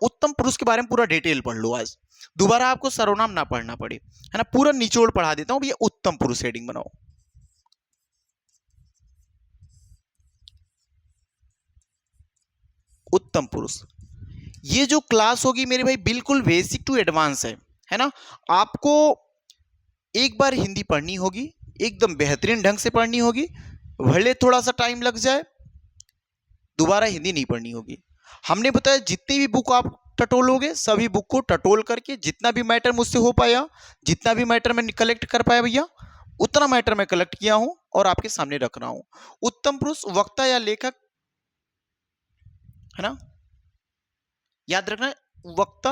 उत्तम पुरुष के बारे में पूरा डिटेल पढ़ लो, आज दोबारा आपको सर्वनाम ना पढ़ना पड़े, है ना, पूरा निचोड़ पढ़ा देता हूं भैया। उत्तम पुरुष हेडिंग बनाओ। उत्तम पुरुष, ये जो क्लास होगी मेरे भाई बिल्कुल बेसिक टू एडवांस है ना। आपको एक बार हिंदी पढ़नी होगी, एकदम बेहतरीन ढंग से पढ़नी होगी, भले थोड़ा सा टाइम लग जाए, दोबारा हिंदी नहीं पढ़नी होगी। हमने बताया जितनी भी बुक आप टटोलोगे, सभी बुक को टटोल करके जितना भी मैटर मुझसे हो पाया, जितना भी मैटर मैं कलेक्ट कर पाया भैया, उतना मैटर मैं कलेक्ट किया हूं और आपके सामने रख रहा हूं। उत्तम पुरुष वक्ता या लेखक, है ना, याद रखना, वक्ता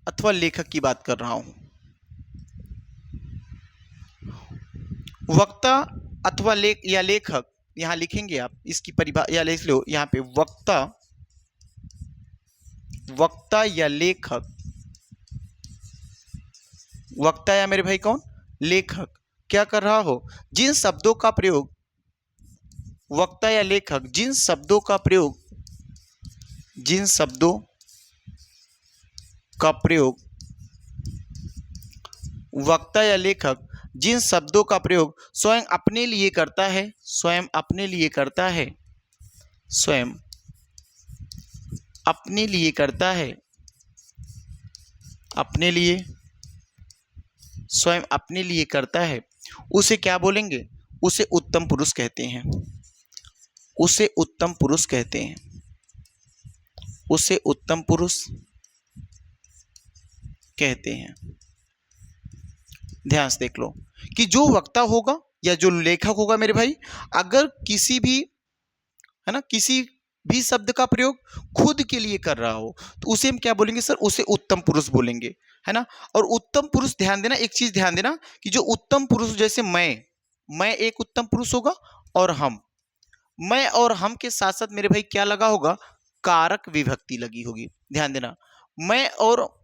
अथवा लेखक की बात कर रहा हूं। वक्ता अथवा लेखक, यहां लिखेंगे आप इसकी परिभाषा, या लिख लो यहां पे, वक्ता या लेखक। वक्ता या मेरे भाई कौन, लेखक, क्या कर रहा हो, जिन शब्दों का प्रयोग, वक्ता या लेखक जिन शब्दों का प्रयोग वक्ता या लेखक जिन शब्दों का प्रयोग स्वयं अपने लिए करता है, स्वयं अपने लिए करता है, स्वयं अपने लिए करता है, अपने लिए, स्वयं अपने लिए करता है, उसे क्या बोलेंगे, उसे उत्तम पुरुष कहते हैं, उसे उत्तम पुरुष कहते हैं, उसे उत्तम पुरुष कहते हैं। ध्यान से देख लो कि जो वक्ता होगा या जो लेखक होगा मेरे भाई, अगर किसी भी, है ना, किसी भी शब्द का प्रयोग खुद के लिए कर रहा हो तो उसे हम क्या बोलेंगे सर, उसे उत्तम पुरुष बोलेंगे, है ना। और उत्तम पुरुष, ध्यान देना, एक चीज ध्यान देना कि जो उत्तम पुरुष, जैसे मैं एक उत्तम पुरुष होगा, और मैं और हम के साथ साथ मेरे भाई क्या लगा होगा, कारक विभक्ति लगी होगी। ध्यान देना, मैं और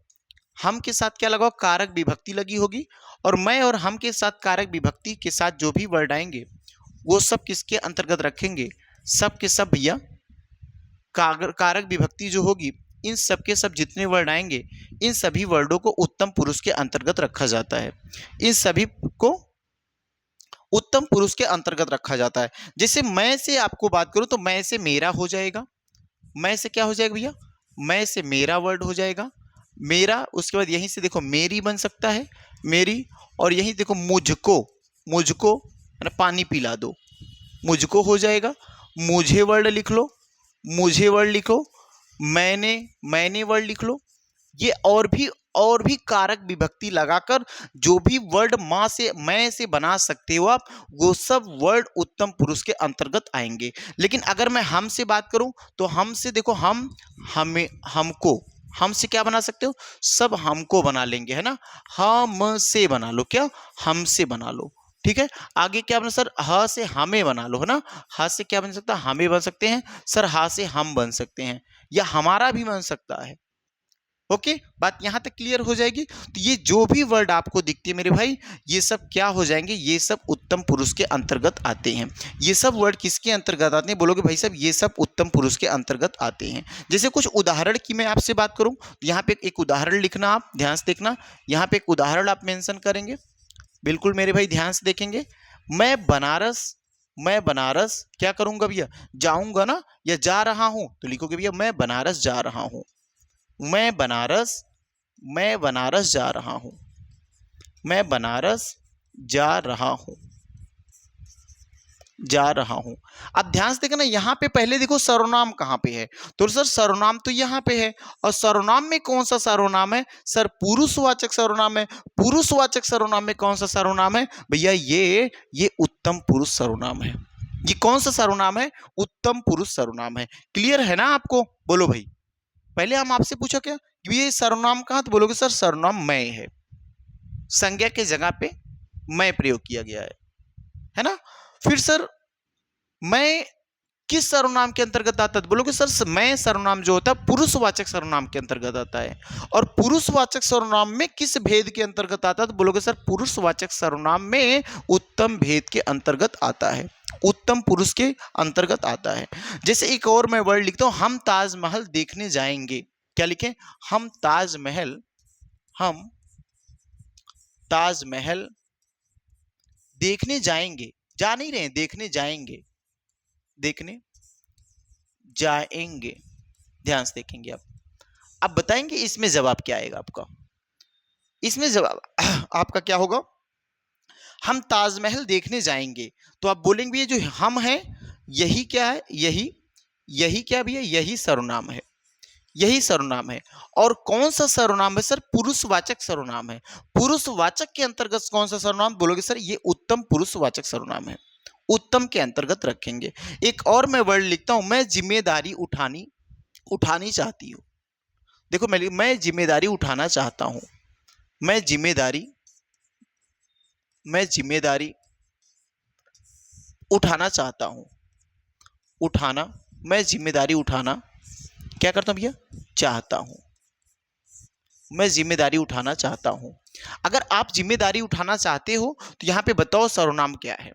हम के साथ क्या लगा होगा, कारक विभक्ति लगी होगी। और मैं और हम के साथ कारक विभक्ति के साथ जो भी वर्ड आएंगे वो सब किसके अंतर्गत रखेंगे, सब के सब भैया कारक विभक्ति जो होगी, इन सब के सब जितने वर्ड आएंगे, इन सभी वर्डों को उत्तम पुरुष के अंतर्गत रखा जाता है, इन सभी को उत्तम पुरुष के अंतर्गत रखा जाता है। जैसे मैं से आपको बात करूं तो मैं से मेरा हो जाएगा, मैं से क्या हो जाएगा भैया, मैं से मेरा वर्ड हो जाएगा, मेरा, उसके बाद यहीं से देखो मेरी बन सकता है, मेरी, और यहीं देखो मुझको है ना, पानी पिला दो, मुझको हो जाएगा, मुझे वर्ड लिख लो, मुझे वर्ड लिखो, मैंने वर्ड लिख लो। ये और भी कारक विभक्ति लगाकर जो भी वर्ड मैं से बना सकते हो आप, वो सब वर्ड उत्तम पुरुष के अंतर्गत आएंगे। लेकिन अगर मैं हम से बात करूं तो हम से देखो, हम से क्या बना सकते हो, सब हमको बना लेंगे, है ना, हम से बना लो, क्या, हम से बना लो, ठीक है। आगे क्या बना सर, ह से हमें बना लो, है ना, ह से क्या बन सकता है, हमें बन सकते हैं सर, ह से हम बन सकते हैं, या हमारा भी बन सकता है। ओके, बात यहां तक क्लियर हो जाएगी। तो ये जो भी वर्ड आपको दिखते हैं मेरे भाई, ये सब क्या हो जाएंगे, ये सब उत्तम पुरुष के अंतर्गत आते हैं। ये सब वर्ड किसके अंतर्गत आते हैं, बोलोगे भाई साहब ये सब उत्तम पुरुष के अंतर्गत आते हैं। जैसे कुछ उदाहरण की मैं आपसे बात करूं, यहाँ पे एक उदाहरण लिखना, आप ध्यान से देखना, यहाँ पे एक उदाहरण आप मेंशन करेंगे, बिल्कुल मेरे भाई ध्यान से देखेंगे। मैं बनारस क्या करूंगा भैया, जाऊंगा ना, या जा रहा हूं, तो लिखोगे भैया मैं बनारस जा रहा हूं, मैं बनारस जा रहा हूं, मैं बनारस जा रहा हूं। अब ध्यान से देखना, यहां पे पहले देखो सर्वनाम कहां पे है, तो सर सर्वनाम तो यहां पे है, और सर्वनाम में कौन सा सर्वनाम है सर, पुरुषवाचक सर्वनाम है। पुरुषवाचक सर्वनाम में कौन सा सर्वनाम है भैया, ये उत्तम पुरुष सर्वनाम है। ये कौन सा सर्वनाम है, उत्तम पुरुष सर्वनाम है। क्लियर है ना आपको, बोलो भाई। पहले हम आपसे पूछा क्या कि ये सर्वनाम कहां, तो बोलोगे सर सर्वनाम मैं है, संज्ञा के जगह पे मैं प्रयोग किया गया है ना। फिर सर मैं किस सर्वनाम के अंतर्गत आता है, तो बोलोगे सर मैं सर्वनाम जो होता है पुरुषवाचक सर्वनाम के अंतर्गत आता है। और पुरुषवाचक सर्वनाम में किस भेद के अंतर्गत आता है, तो बोलोगे सर पुरुषवाचक सर्वनाम में उत्तम भेद के अंतर्गत आता है, उत्तम पुरुष के अंतर्गत आता है। जैसे एक और मैं वर्ड लिखता हूं, हम ताजमहल देखने जाएंगे, क्या लिखें, हम ताजमहल देखने जाएंगे, जा नहीं रहे, देखने जाएंगे, ध्यान से देखेंगे आप। अब बताएंगे इसमें जवाब क्या आएगा आपका, इसमें जवाब आपका क्या होगा, हम ताजमहल देखने जाएंगे। तो आप बोलेंगे ये जो हम है, यही क्या है, यही क्या भी है, यही सर्वनाम है, यही सर्वनाम है। और कौन सा सर्वनाम है सर? पुरुषवाचक सर्वनाम है। पुरुषवाचक के अंतर्गत कौन सा सर्वनाम बोलोगे सर? ये उत्तम पुरुषवाचक सर्वनाम है, उत्तम के अंतर्गत रखेंगे। एक और मैं वर्ड लिखता हूं, मैं जिम्मेदारी उठानी चाहती हूँ। देखो मैं जिम्मेदारी उठाना चाहता हूं, मैं जिम्मेदारी उठाना चाहता हूं। उठाना, मैं जिम्मेदारी उठाना क्या करता हूं भैया? चाहता हूं। मैं जिम्मेदारी उठाना चाहता हूं। अगर आप जिम्मेदारी उठाना चाहते हो तो यहां पे बताओ सर्वनाम क्या है?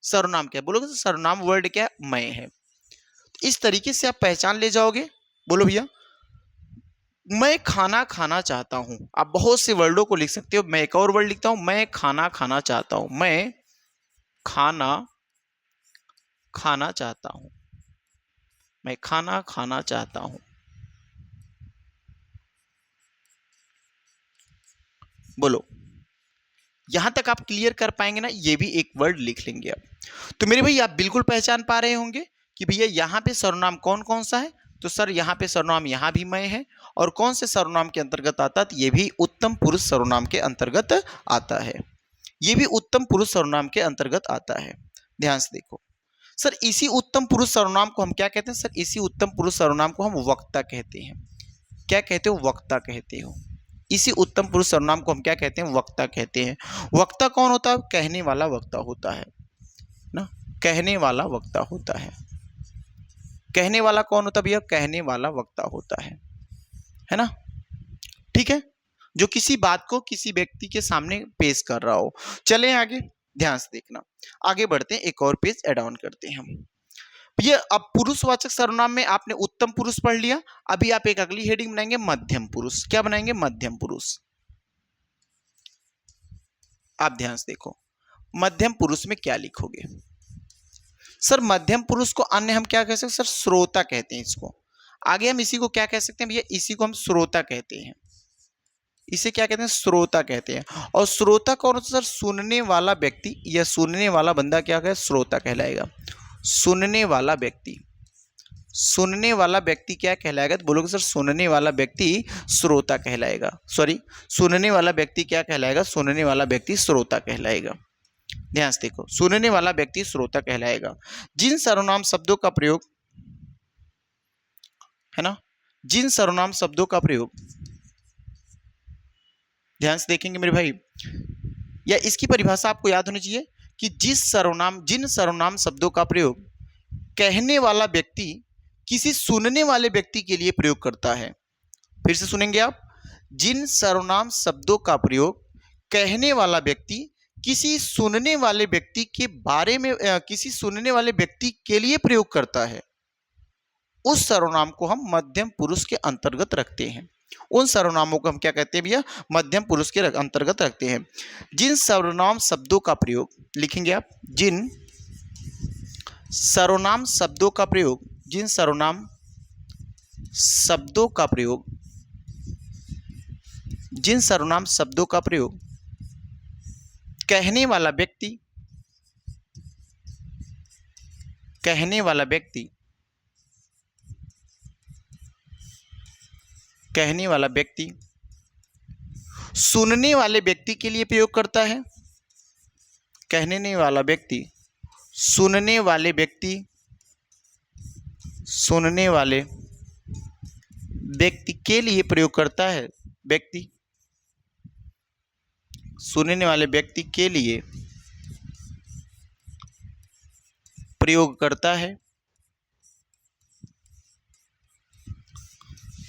सर्वनाम क्या है बोलोगे? तो सर्वनाम वर्ड क्या है? मैं है। इस तरीके से आप पहचान ले जाओगे। बोलो भैया। मैं खाना खाना चाहता हूं। आप बहुत से वर्डों को लिख सकते हो। मैं एक और वर्ड लिखता हूं, मैं खाना खाना चाहता हूं। मैं खाना खाना चाहता हूं। मैं खाना खाना चाहता हूं। बोलो, यहां तक आप क्लियर कर पाएंगे ना? ये भी एक वर्ड लिख लेंगे आप। तो मेरे भाई आप बिल्कुल पहचान पा रहे होंगे कि भैया यहां पे सर्वनाम कौन कौन सा है। तो सर यहां पे सर्वनाम यहां भी मैं है। और कौन से सर्वनाम के अंतर्गत आता है? तो ये भी उत्तम पुरुष सर्वनाम के अंतर्गत आता है। ये भी उत्तम पुरुष सर्वनाम के अंतर्गत आता है। ध्यान से देखो सर, इसी उत्तम पुरुष सर्वनाम को हम क्या कहते हैं सर? इसी उत्तम पुरुष सर्वनाम को हम वक्ता कहते हैं। क्या कहते हो? वक्ता कहते हो। इसी उत्तम पुरुष सर्वनाम को हम क्या कहते हैं? वक्ता कहते हैं। वक्ता कौन होता है? कहने वाला वक्ता होता है ना। कहने वाला वक्ता होता है। कहने वाला कौन होता है भैया? कहने वाला वक्ता होता है ना। ठीक है, जो किसी बात को किसी व्यक्ति के सामने पेश कर रहा हो। चलें आगे, ध्यान से देखना। आगे बढ़ते हैं, एक और पेज ऐड ऑन करते हैं हम। ये अब पुरुषवाचक सर्वनाम में आपने उत्तम पुरुष पढ़ लिया। अभी आप एक अगली हेडिंग बनाएंगे, मध्यम पुरुष। क्या बनाएंगे? मध्यम पुरुष। आप ध्यान से देखो, मध्यम पुरुष में क्या लिखोगे सर? मध्यम पुरुष को अन्य हम क्या कह सकते हैं सर? श्रोता कहते हैं इसको। आगे हम इसी को क्या कह सकते हैं भैया? इसी को हम श्रोता कहते हैं। इसे क्या कहते हैं? श्रोता कहते हैं। और श्रोता कौन होता है सर? सुनने वाला व्यक्ति या सुनने वाला बंदा क्या कहे? श्रोता कहलाएगा। सुनने वाला व्यक्ति, सुनने वाला व्यक्ति क्या कहलाएगा? तो बोलोगे सर सुनने वाला व्यक्ति श्रोता कहलाएगा। सॉरी, सुनने वाला व्यक्ति क्या कहलाएगा? सुनने वाला व्यक्ति श्रोता कहलाएगा। ध्यान से देखो, सुनने वाला व्यक्ति श्रोता कहलाएगा। जिन सर्वनाम शब्दों का प्रयोग है ना, जिन सर्वनाम शब्दों का प्रयोग, ध्यान से देखेंगे मेरे भाई, या इसकी परिभाषा आपको याद होनी चाहिए कि जिन सर्वनाम शब्दों का प्रयोग कहने वाला व्यक्ति किसी सुनने वाले व्यक्ति के लिए प्रयोग करता है। फिर से सुनेंगे आप। जिन सर्वनाम शब्दों का प्रयोग कहने वाला व्यक्ति किसी सुनने वाले व्यक्ति के बारे में किसी सुनने वाले व्यक्ति के लिए प्रयोग करता है, उस सर्वनाम को हम मध्यम पुरुष के अंतर्गत रखते हैं। उन सर्वनामों को हम क्या कहते हैं भैया? मध्यम पुरुष के अंतर्गत रखते हैं। जिन सर्वनाम शब्दों का प्रयोग, लिखेंगे आप, जिन सर्वनाम शब्दों का प्रयोग, जिन सर्वनाम शब्दों का प्रयोग, जिन सर्वनाम शब्दों का प्रयोग कहने वाला व्यक्ति, कहने वाला व्यक्ति, कहने वाला व्यक्ति सुनने वाले व्यक्ति के लिए प्रयोग करता है। कहने वाला व्यक्ति सुनने वाले व्यक्ति, सुनने वाले व्यक्ति के लिए प्रयोग करता है। व्यक्ति, सुनने वाले व्यक्ति के लिए प्रयोग करता है,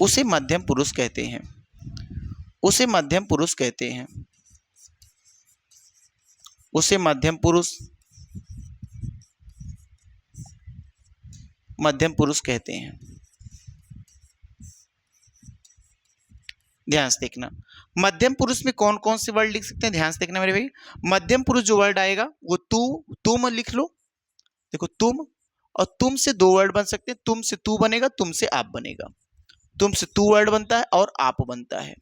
उसे मध्यम पुरुष कहते हैं। उसे मध्यम पुरुष कहते हैं। उसे मध्यम पुरुष, मध्यम पुरुष कहते हैं। ध्यान से देखना, मध्यम पुरुष में कौन कौन से वर्ड लिख सकते हैं? ध्यान से देखना मेरे भाई। मध्यम पुरुष जो वर्ड आएगा वो तू, तुम लिख लो। देखो तुम और तुम से दो वर्ड बन सकते हैं। तुम से तू बनेगा, तुम से आप बनेगा। तुम से तू वर्ड बनता है और आप बनता है।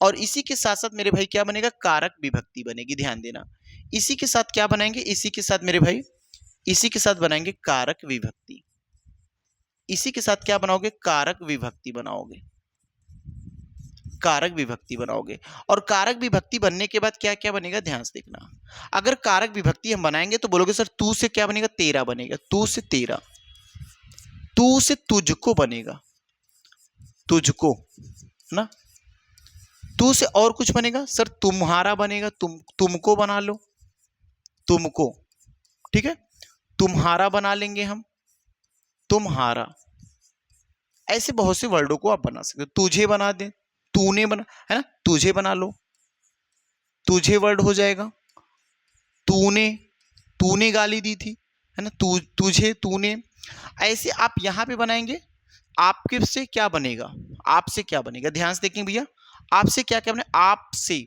और इसी के साथ साथ मेरे भाई क्या बनेगा? कारक विभक्ति बनेगी। ध्यान देना, इसी के साथ क्या बनाएंगे? इसी के साथ मेरे भाई, इसी के साथ बनाएंगे कारक विभक्ति। इसी के साथ क्या बनाओगे, कारक विभक्ति बनाओगे, कारक विभक्ति बनाओगे। और कारक विभक्ति बनने के बाद क्या क्या बनेगा, ध्यान से देखना। अगर कारक विभक्ति हम बनाएंगे तो बोलोगे सर तू से क्या बनेगा, तेरा बनेगा, तू से तेरा, तू से तुझको बनेगा, तुझको ना, तू से और कुछ बनेगा सर, तुम्हारा बनेगा, तुमको बना लो, तुमको, ठीक है, तुम्हारा बना लेंगे हम, तुम्हारा। ऐसे बहुत से वर्डों को आप बना सकते हो, तुझे बना दे, तूने बना, है ना, तुझे बना लो, तुझे वर्ड हो जाएगा, तूने, तूने गाली दी थी, है ना, तुझे, तूने। ऐसे आप यहां पे बनाएंगे, आपके से क्या बनेगा, आपसे क्या बनेगा, ध्यान से देखेंगे भैया, आपसे क्या क्या बने, आपसे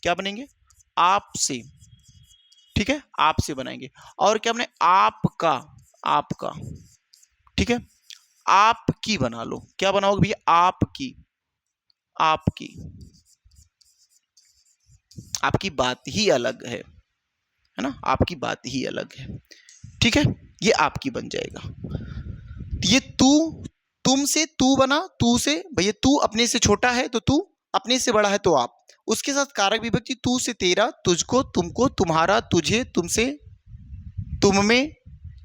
क्या बनेंगे, आपसे, ठीक है, आपसे बनाएंगे। और क्या बने, आपका, आपका, ठीक है, आपकी बना लो, क्या बनाओगे भैया, आपकी, आपकी, आपकी बात ही अलग है ना, आपकी बात ही अलग है, ठीक है, ये आपकी बन जाएगा। ये तू, तुम से तू बना, तू से भैया तू अपने से छोटा है तो तू, अपने से बड़ा है तो आप, उसके साथ कारक विभक्ति, तू से तेरा, तुझको, तुमको, तुम्हारा, तुझे, तुमसे, तुम में,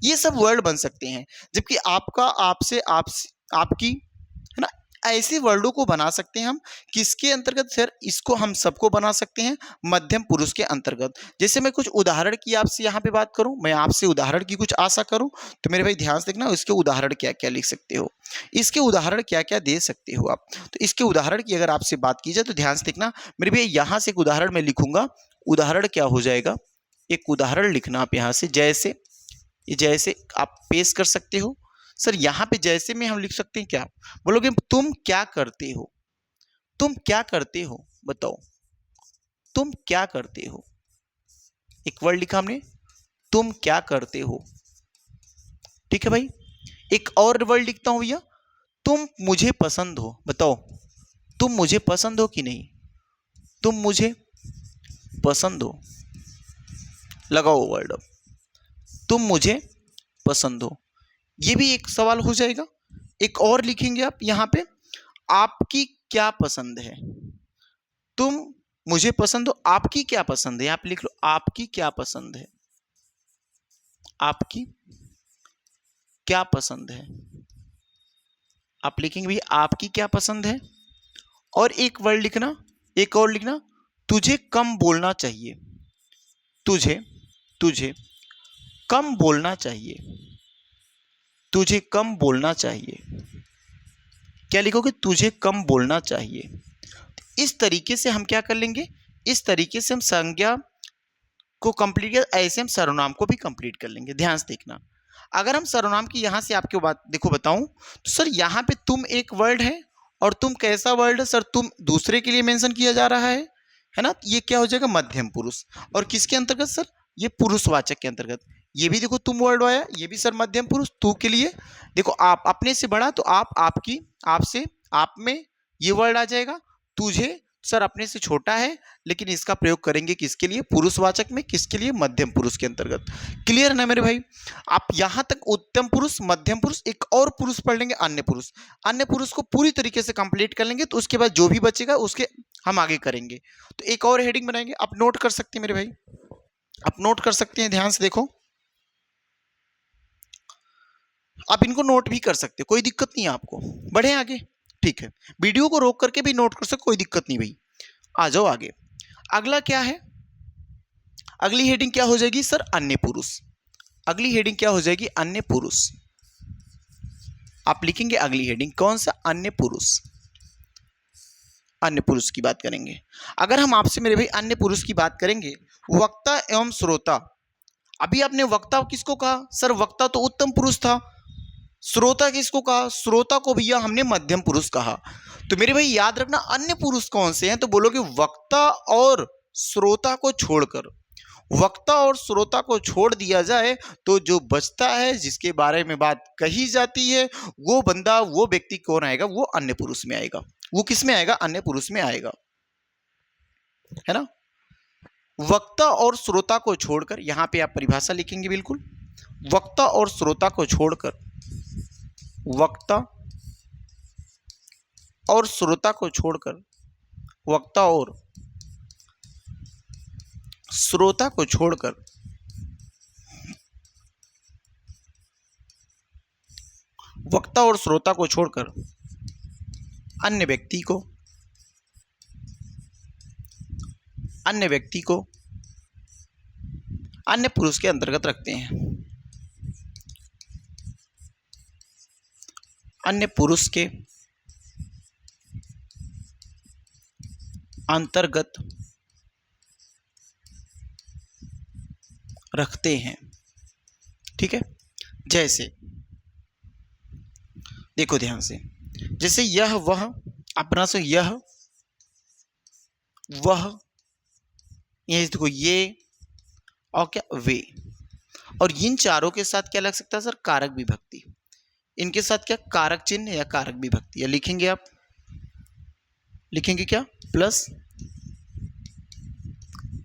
ये सब वर्ड बन सकते हैं। जबकि आपका, आपसे, आपकी, है ना, ऐसे वर्डों को बना सकते हैं हम किसके अंतर्गत सर, इसको हम सबको बना सकते हैं मध्यम पुरुष के अंतर्गत। जैसे मैं कुछ उदाहरण की आपसे यहाँ पे बात करूं, मैं आपसे उदाहरण की कुछ आशा करूं, तो मेरे भाई ध्यान से देखना, इसके उदाहरण क्या क्या लिख सकते हो, इसके उदाहरण क्या क्या दे सकते हो आप। तो इसके उदाहरण की अगर आपसे बात की जाए तो ध्यान से देखना मेरे भाई, यहाँ से एक उदाहरण मैं लिखूंगा, उदाहरण क्या हो जाएगा, एक उदाहरण लिखना आप यहाँ से, जैसे, जैसे आप पेश कर सकते हो सर, यहाँ पे जैसे में हम लिख सकते हैं क्या, बोलोगे तुम क्या करते हो, तुम क्या करते हो, बताओ तुम क्या करते हो, एक वर्ड लिखा हमने, तुम क्या करते हो, ठीक है भाई। एक और वर्ड लिखता हूं भैया, तुम मुझे पसंद हो, बताओ तुम मुझे पसंद हो कि नहीं, तुम मुझे पसंद हो, लगाओ वर्ड, अब तुम मुझे पसंद हो, ये भी एक सवाल हो जाएगा। एक और लिखेंगे आप यहाँ पे, आपकी क्या पसंद है, तुम मुझे पसंद हो, आपकी क्या पसंद है, आप लिख लो आपकी क्या पसंद है, आपकी क्या पसंद है, आप लिखेंगे भी आपकी क्या पसंद है। और एक वर्ड लिखना, एक और लिखना, तुझे कम बोलना चाहिए, तुझे, तुझे कम बोलना चाहिए, तुझे कम बोलना चाहिए, क्या लिखोगे, तुझे कम बोलना चाहिए। इस तरीके से हम क्या कर लेंगे, इस तरीके से हम संज्ञा को कंप्लीट किया, ऐसे हम सर्वनाम को भी कंप्लीट कर लेंगे। ध्यान से देखना, अगर हम सर्वनाम की यहां से आपको बात देखो बताऊं तो सर यहाँ पे तुम एक वर्ड है, और तुम कैसा वर्ड है सर, तुम दूसरे के लिए मेंशन किया जा रहा है ना, ये क्या हो जाएगा, मध्यम पुरुष। और किसके अंतर्गत सर, ये पुरुषवाचक के अंतर्गत। ये भी देखो तुम वर्ड आया, ये भी सर मध्यम पुरुष, तू के लिए देखो, आप अपने से बड़ा तो आप, आपकी, आपसे, आप में, ये वर्ड आ जाएगा। तुझे सर अपने से छोटा है, लेकिन इसका प्रयोग करेंगे किसके लिए, पुरुषवाचक में, किसके लिए, मध्यम पुरुष के अंतर्गत। क्लियर है ना मेरे भाई, आप यहां तक उत्तम पुरुष, मध्यम पुरुष, एक और पुरुष पढ़ लेंगे, अन्य पुरुष। अन्य पुरुष को पूरी तरीके से कंप्लीट कर लेंगे, तो उसके बाद जो भी बचेगा उसके हम आगे करेंगे। तो एक और हेडिंग बनाएंगे, आप नोट कर सकते हैं मेरे भाई, आप नोट कर सकते हैं, ध्यान से देखो, आप इनको नोट भी कर सकते हो, कोई दिक्कत नहीं है आपको, बढ़े आगे, ठीक है, वीडियो को रोक करके भी नोट कर सकते, कोई दिक्कत नहीं भाई, आ जाओ आगे। अगला क्या है, अगली हेडिंग क्या हो जाएगी सर, अन्य पुरुष। अगली हेडिंग क्या हो जाएगी, अन्य पुरुष। आप लिखेंगे अगली हेडिंग कौन सा, अन्य पुरुष। अन्य पुरुष की बात करेंगे। अगर हम आपसे मेरे भाई अन्य पुरुष की बात करेंगे, वक्ता एवं श्रोता। अभी आपने वक्ता किसको कहा सर, वक्ता तो उत्तम पुरुष था। श्रोता किसको कहा, श्रोता को भैया हमने मध्यम पुरुष कहा। तो मेरे भाई याद रखना, अन्य पुरुष कौन से हैं, तो बोलोगे वक्ता और श्रोता को छोड़कर, वक्ता और श्रोता को छोड़ दिया जाए तो जो बचता है, जिसके बारे में बात कही जाती है, वो बंदा, वो व्यक्ति कौन आएगा, वो अन्य पुरुष में आएगा। वो किस में आएगा, अन्य पुरुष में आएगा, है ना। वक्ता और श्रोता को छोड़कर, यहां पे आप परिभाषा लिखेंगे बिल्कुल, वक्ता और श्रोता को छोड़कर वक्ता और श्रोता को छोड़कर, वक्ता और श्रोता को छोड़कर वक्ता और श्रोता को छोड़कर अन्य व्यक्ति को अन्य पुरुष के अंतर्गत रखते हैं। अन्य पुरुष के अंतर्गत रखते हैं। ठीक है, जैसे देखो ध्यान से, जैसे यह वह, अपना से यह वह, ये देखो ये और क्या वे, और इन चारों के साथ क्या लग सकता है सर? कारक विभक्ति। इनके साथ क्या? कारक चिन्ह या कारक विभक्ति, या लिखेंगे आप, लिखेंगे क्या? प्लस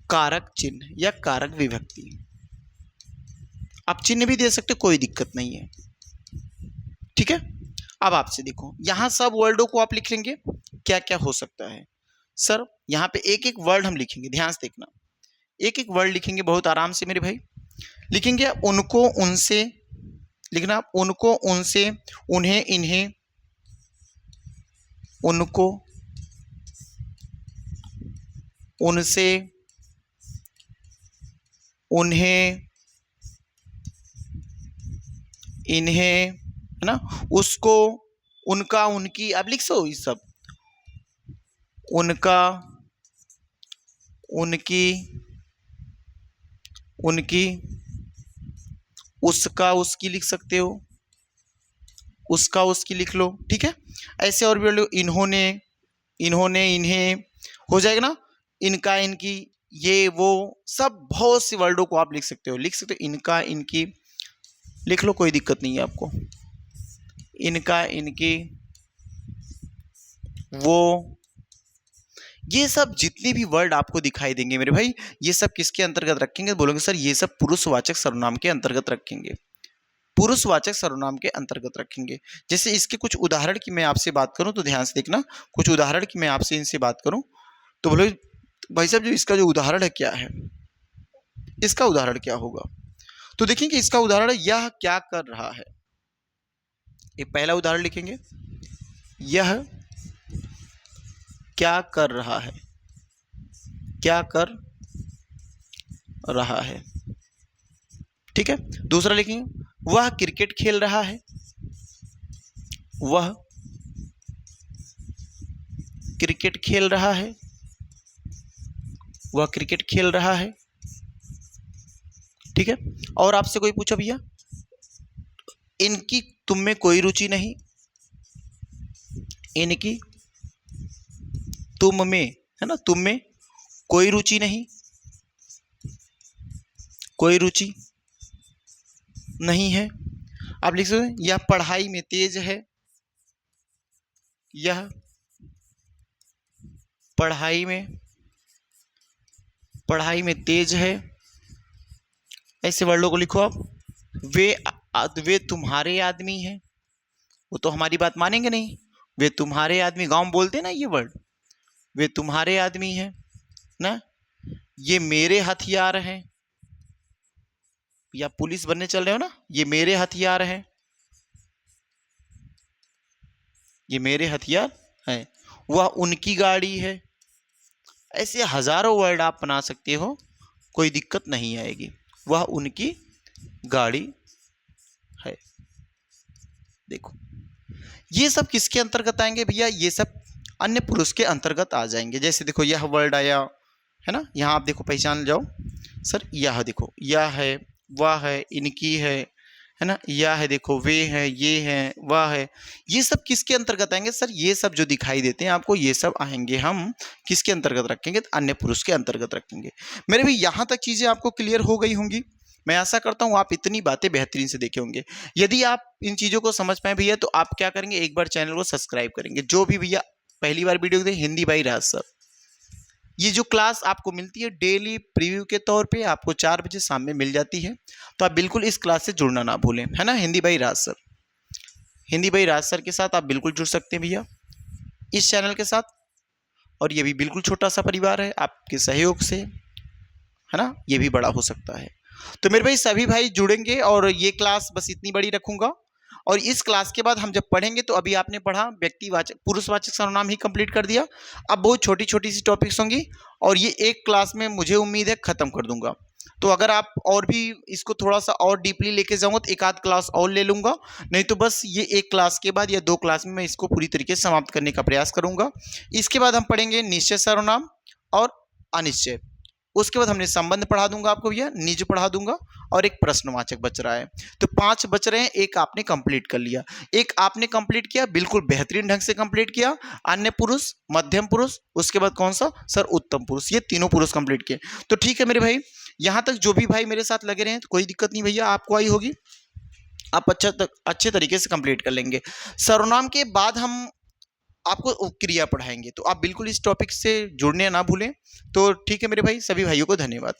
कारक चिन्ह या कारक विभक्ति। आप चिन्ह भी दे सकते, कोई दिक्कत नहीं है। ठीक है, अब आपसे देखो, यहां सब वर्डों को आप लिख लेंगे, क्या क्या हो सकता है सर? यहाँ पे एक एक वर्ड हम लिखेंगे, ध्यान से देखना, एक एक वर्ड लिखेंगे बहुत आराम से मेरे भाई। लिखेंगे उनको, उनसे, लिखना उनको, उनसे, उन्हें, इन्हें, उनको, उनसे, उन्हें, इन्हें, है ना, उसको, उनका, उनकी, आप लिख सो ये सब, उनका, उनकी, उनकी, उसका, उसकी लिख सकते हो, उसका, उसकी लिख लो। ठीक है, ऐसे और भी लो, इन्होंने, इन्होंने, इन्हें, हो जाएगा ना, इनका, इनकी, ये वो, सब बहुत सी वर्डों को आप लिख सकते हो, लिख सकते हो, इनका, इनकी लिख लो, कोई दिक्कत नहीं है आपको, इनका, इनकी, वो, ये सब जितने भी वर्ड आपको दिखाई देंगे मेरे भाई, ये सब किसके अंतर्गत रखेंगे? बोलोगे सर ये सब पुरुषवाचक सर्वनाम के अंतर्गत रखेंगे, पुरुषवाचक सर्वनाम के अंतर्गत रखेंगे। जैसे इसके कुछ उदाहरण की मैं आपसे बात करूं तो ध्यान से देखना, कुछ उदाहरण की मैं आपसे इनसे बात करूं तो बोलो भाई साहब जो इसका जो उदाहरण है क्या है, इसका उदाहरण क्या होगा? तो देखेंगे इसका उदाहरण है, यह क्या कर रहा है। एक पहला उदाहरण लिखेंगे, यह क्या कर रहा है, क्या कर रहा है। ठीक है, दूसरा लिखेंगे, वह क्रिकेट खेल रहा है, वह क्रिकेट खेल रहा है, वह क्रिकेट खेल रहा है। ठीक है, और आपसे कोई पूछा भैया इनकी तुम में कोई रुचि नहीं, इनकी तुम में, है ना, तुम में कोई रुचि नहीं, कोई रुचि नहीं है। आप लिख सकते हैं, यह पढ़ाई में तेज है, यह पढ़ाई में तेज है। ऐसे वर्डों को लिखो आप। वे तुम्हारे आदमी हैं, वो तो हमारी बात मानेंगे नहीं, वे तुम्हारे आदमी, गांव में बोलते हैं ना ये वर्ड, वे तुम्हारे आदमी हैं ना, ये मेरे हथियार हैं, या पुलिस बनने चल रहे हो ना, ये मेरे हथियार हैं, ये मेरे हथियार हैं, वह उनकी गाड़ी है। ऐसे हजारों वर्ड आप बना सकते हो, कोई दिक्कत नहीं आएगी। वह उनकी गाड़ी है। देखो ये सब किसके अंतर्गत आएंगे भैया? ये सब अन्य पुरुष के अंतर्गत आ जाएंगे। जैसे देखो यह वर्ड आया है ना, यहाँ आप देखो पहचान जाओ सर, यह देखो यह है, वह है, इनकी है ना, यह है, देखो वे है, ये है, वह है, ये सब किसके अंतर्गत आएंगे सर? ये सब जो दिखाई देते हैं आपको, ये सब आएंगे हम किसके अंतर्गत रखेंगे? तो अन्य पुरुष के अंतर्गत रखेंगे। मेरे भी यहाँ तक चीजें आपको क्लियर हो गई होंगी। मैं आशा करता हूँ आप इतनी बातें बेहतरीन से देखे होंगे। यदि आप इन चीजों को समझ पाए भैया तो आप क्या करेंगे, एक बार चैनल को सब्सक्राइब करेंगे। जो भी भैया पहली बार वीडियो देखें, हिंदी बाई राज सर, ये जो क्लास आपको मिलती है डेली प्रीव्यू के तौर पे, आपको 4 बजे शाम में मिल जाती है, तो आप बिल्कुल इस क्लास से जुड़ना ना भूलें, है ना, Hindi by Raj sir. Hindi भाई राज सर के साथ आप बिल्कुल जुड़ सकते हैं भैया इस चैनल के साथ। और ये भी बिल्कुल छोटा सा परिवार है, आपके सहयोग से, है ना, ये भी बड़ा हो सकता है। तो मेरे भाई सभी भाई जुड़ेंगे और ये क्लास बस इतनी बड़ी रखूंगा। और इस क्लास के बाद हम जब पढ़ेंगे तो अभी आपने पढ़ा व्यक्तिवाचक पुरुषवाचक सर्वनाम ही कंप्लीट कर दिया। अब बहुत छोटी छोटी सी टॉपिक्स होंगी और ये एक क्लास में मुझे उम्मीद है खत्म कर दूंगा। तो अगर आप और भी इसको थोड़ा सा और डीपली लेके जाऊंगा तो एक आध क्लास और ले लूंगा, नहीं तो बस ये एक क्लास के बाद या दो क्लास में मैं इसको पूरी तरीके से समाप्त करने का प्रयास करूंगा। इसके बाद हम पढ़ेंगे निश्चय सर्वनाम और अनिश्चय। उसके बाद हमने संबंध पढ़ा दूंगा आपको भैया, निज पढ़ा दूंगा और एक प्रश्नवाचक बच रहा है। तो 5 बच रहे हैं, एक आपने कंप्लीट कर लिया। एक आपने कंप्लीट किया, बिल्कुल बेहतरीन ढंग से कंप्लीट किया। अन्य पुरुष, मध्यम पुरुष, उसके बाद कौन सा सर, उत्तम पुरुष, ये तीनों पुरुष कंप्लीट किए। तो ठीक है मेरे भाई, यहाँ तक जो भी भाई मेरे साथ लगे रहे हैं तो कोई दिक्कत नहीं भैया, आपको आई होगी, आप अच्छे तरीके से कंप्लीट कर लेंगे। सर्वनाम के बाद हम आपको क्रिया पढ़ाएंगे, तो आप बिल्कुल इस टॉपिक से जुड़ने ना भूलें। तो ठीक है मेरे भाई, सभी भाइयों को धन्यवाद।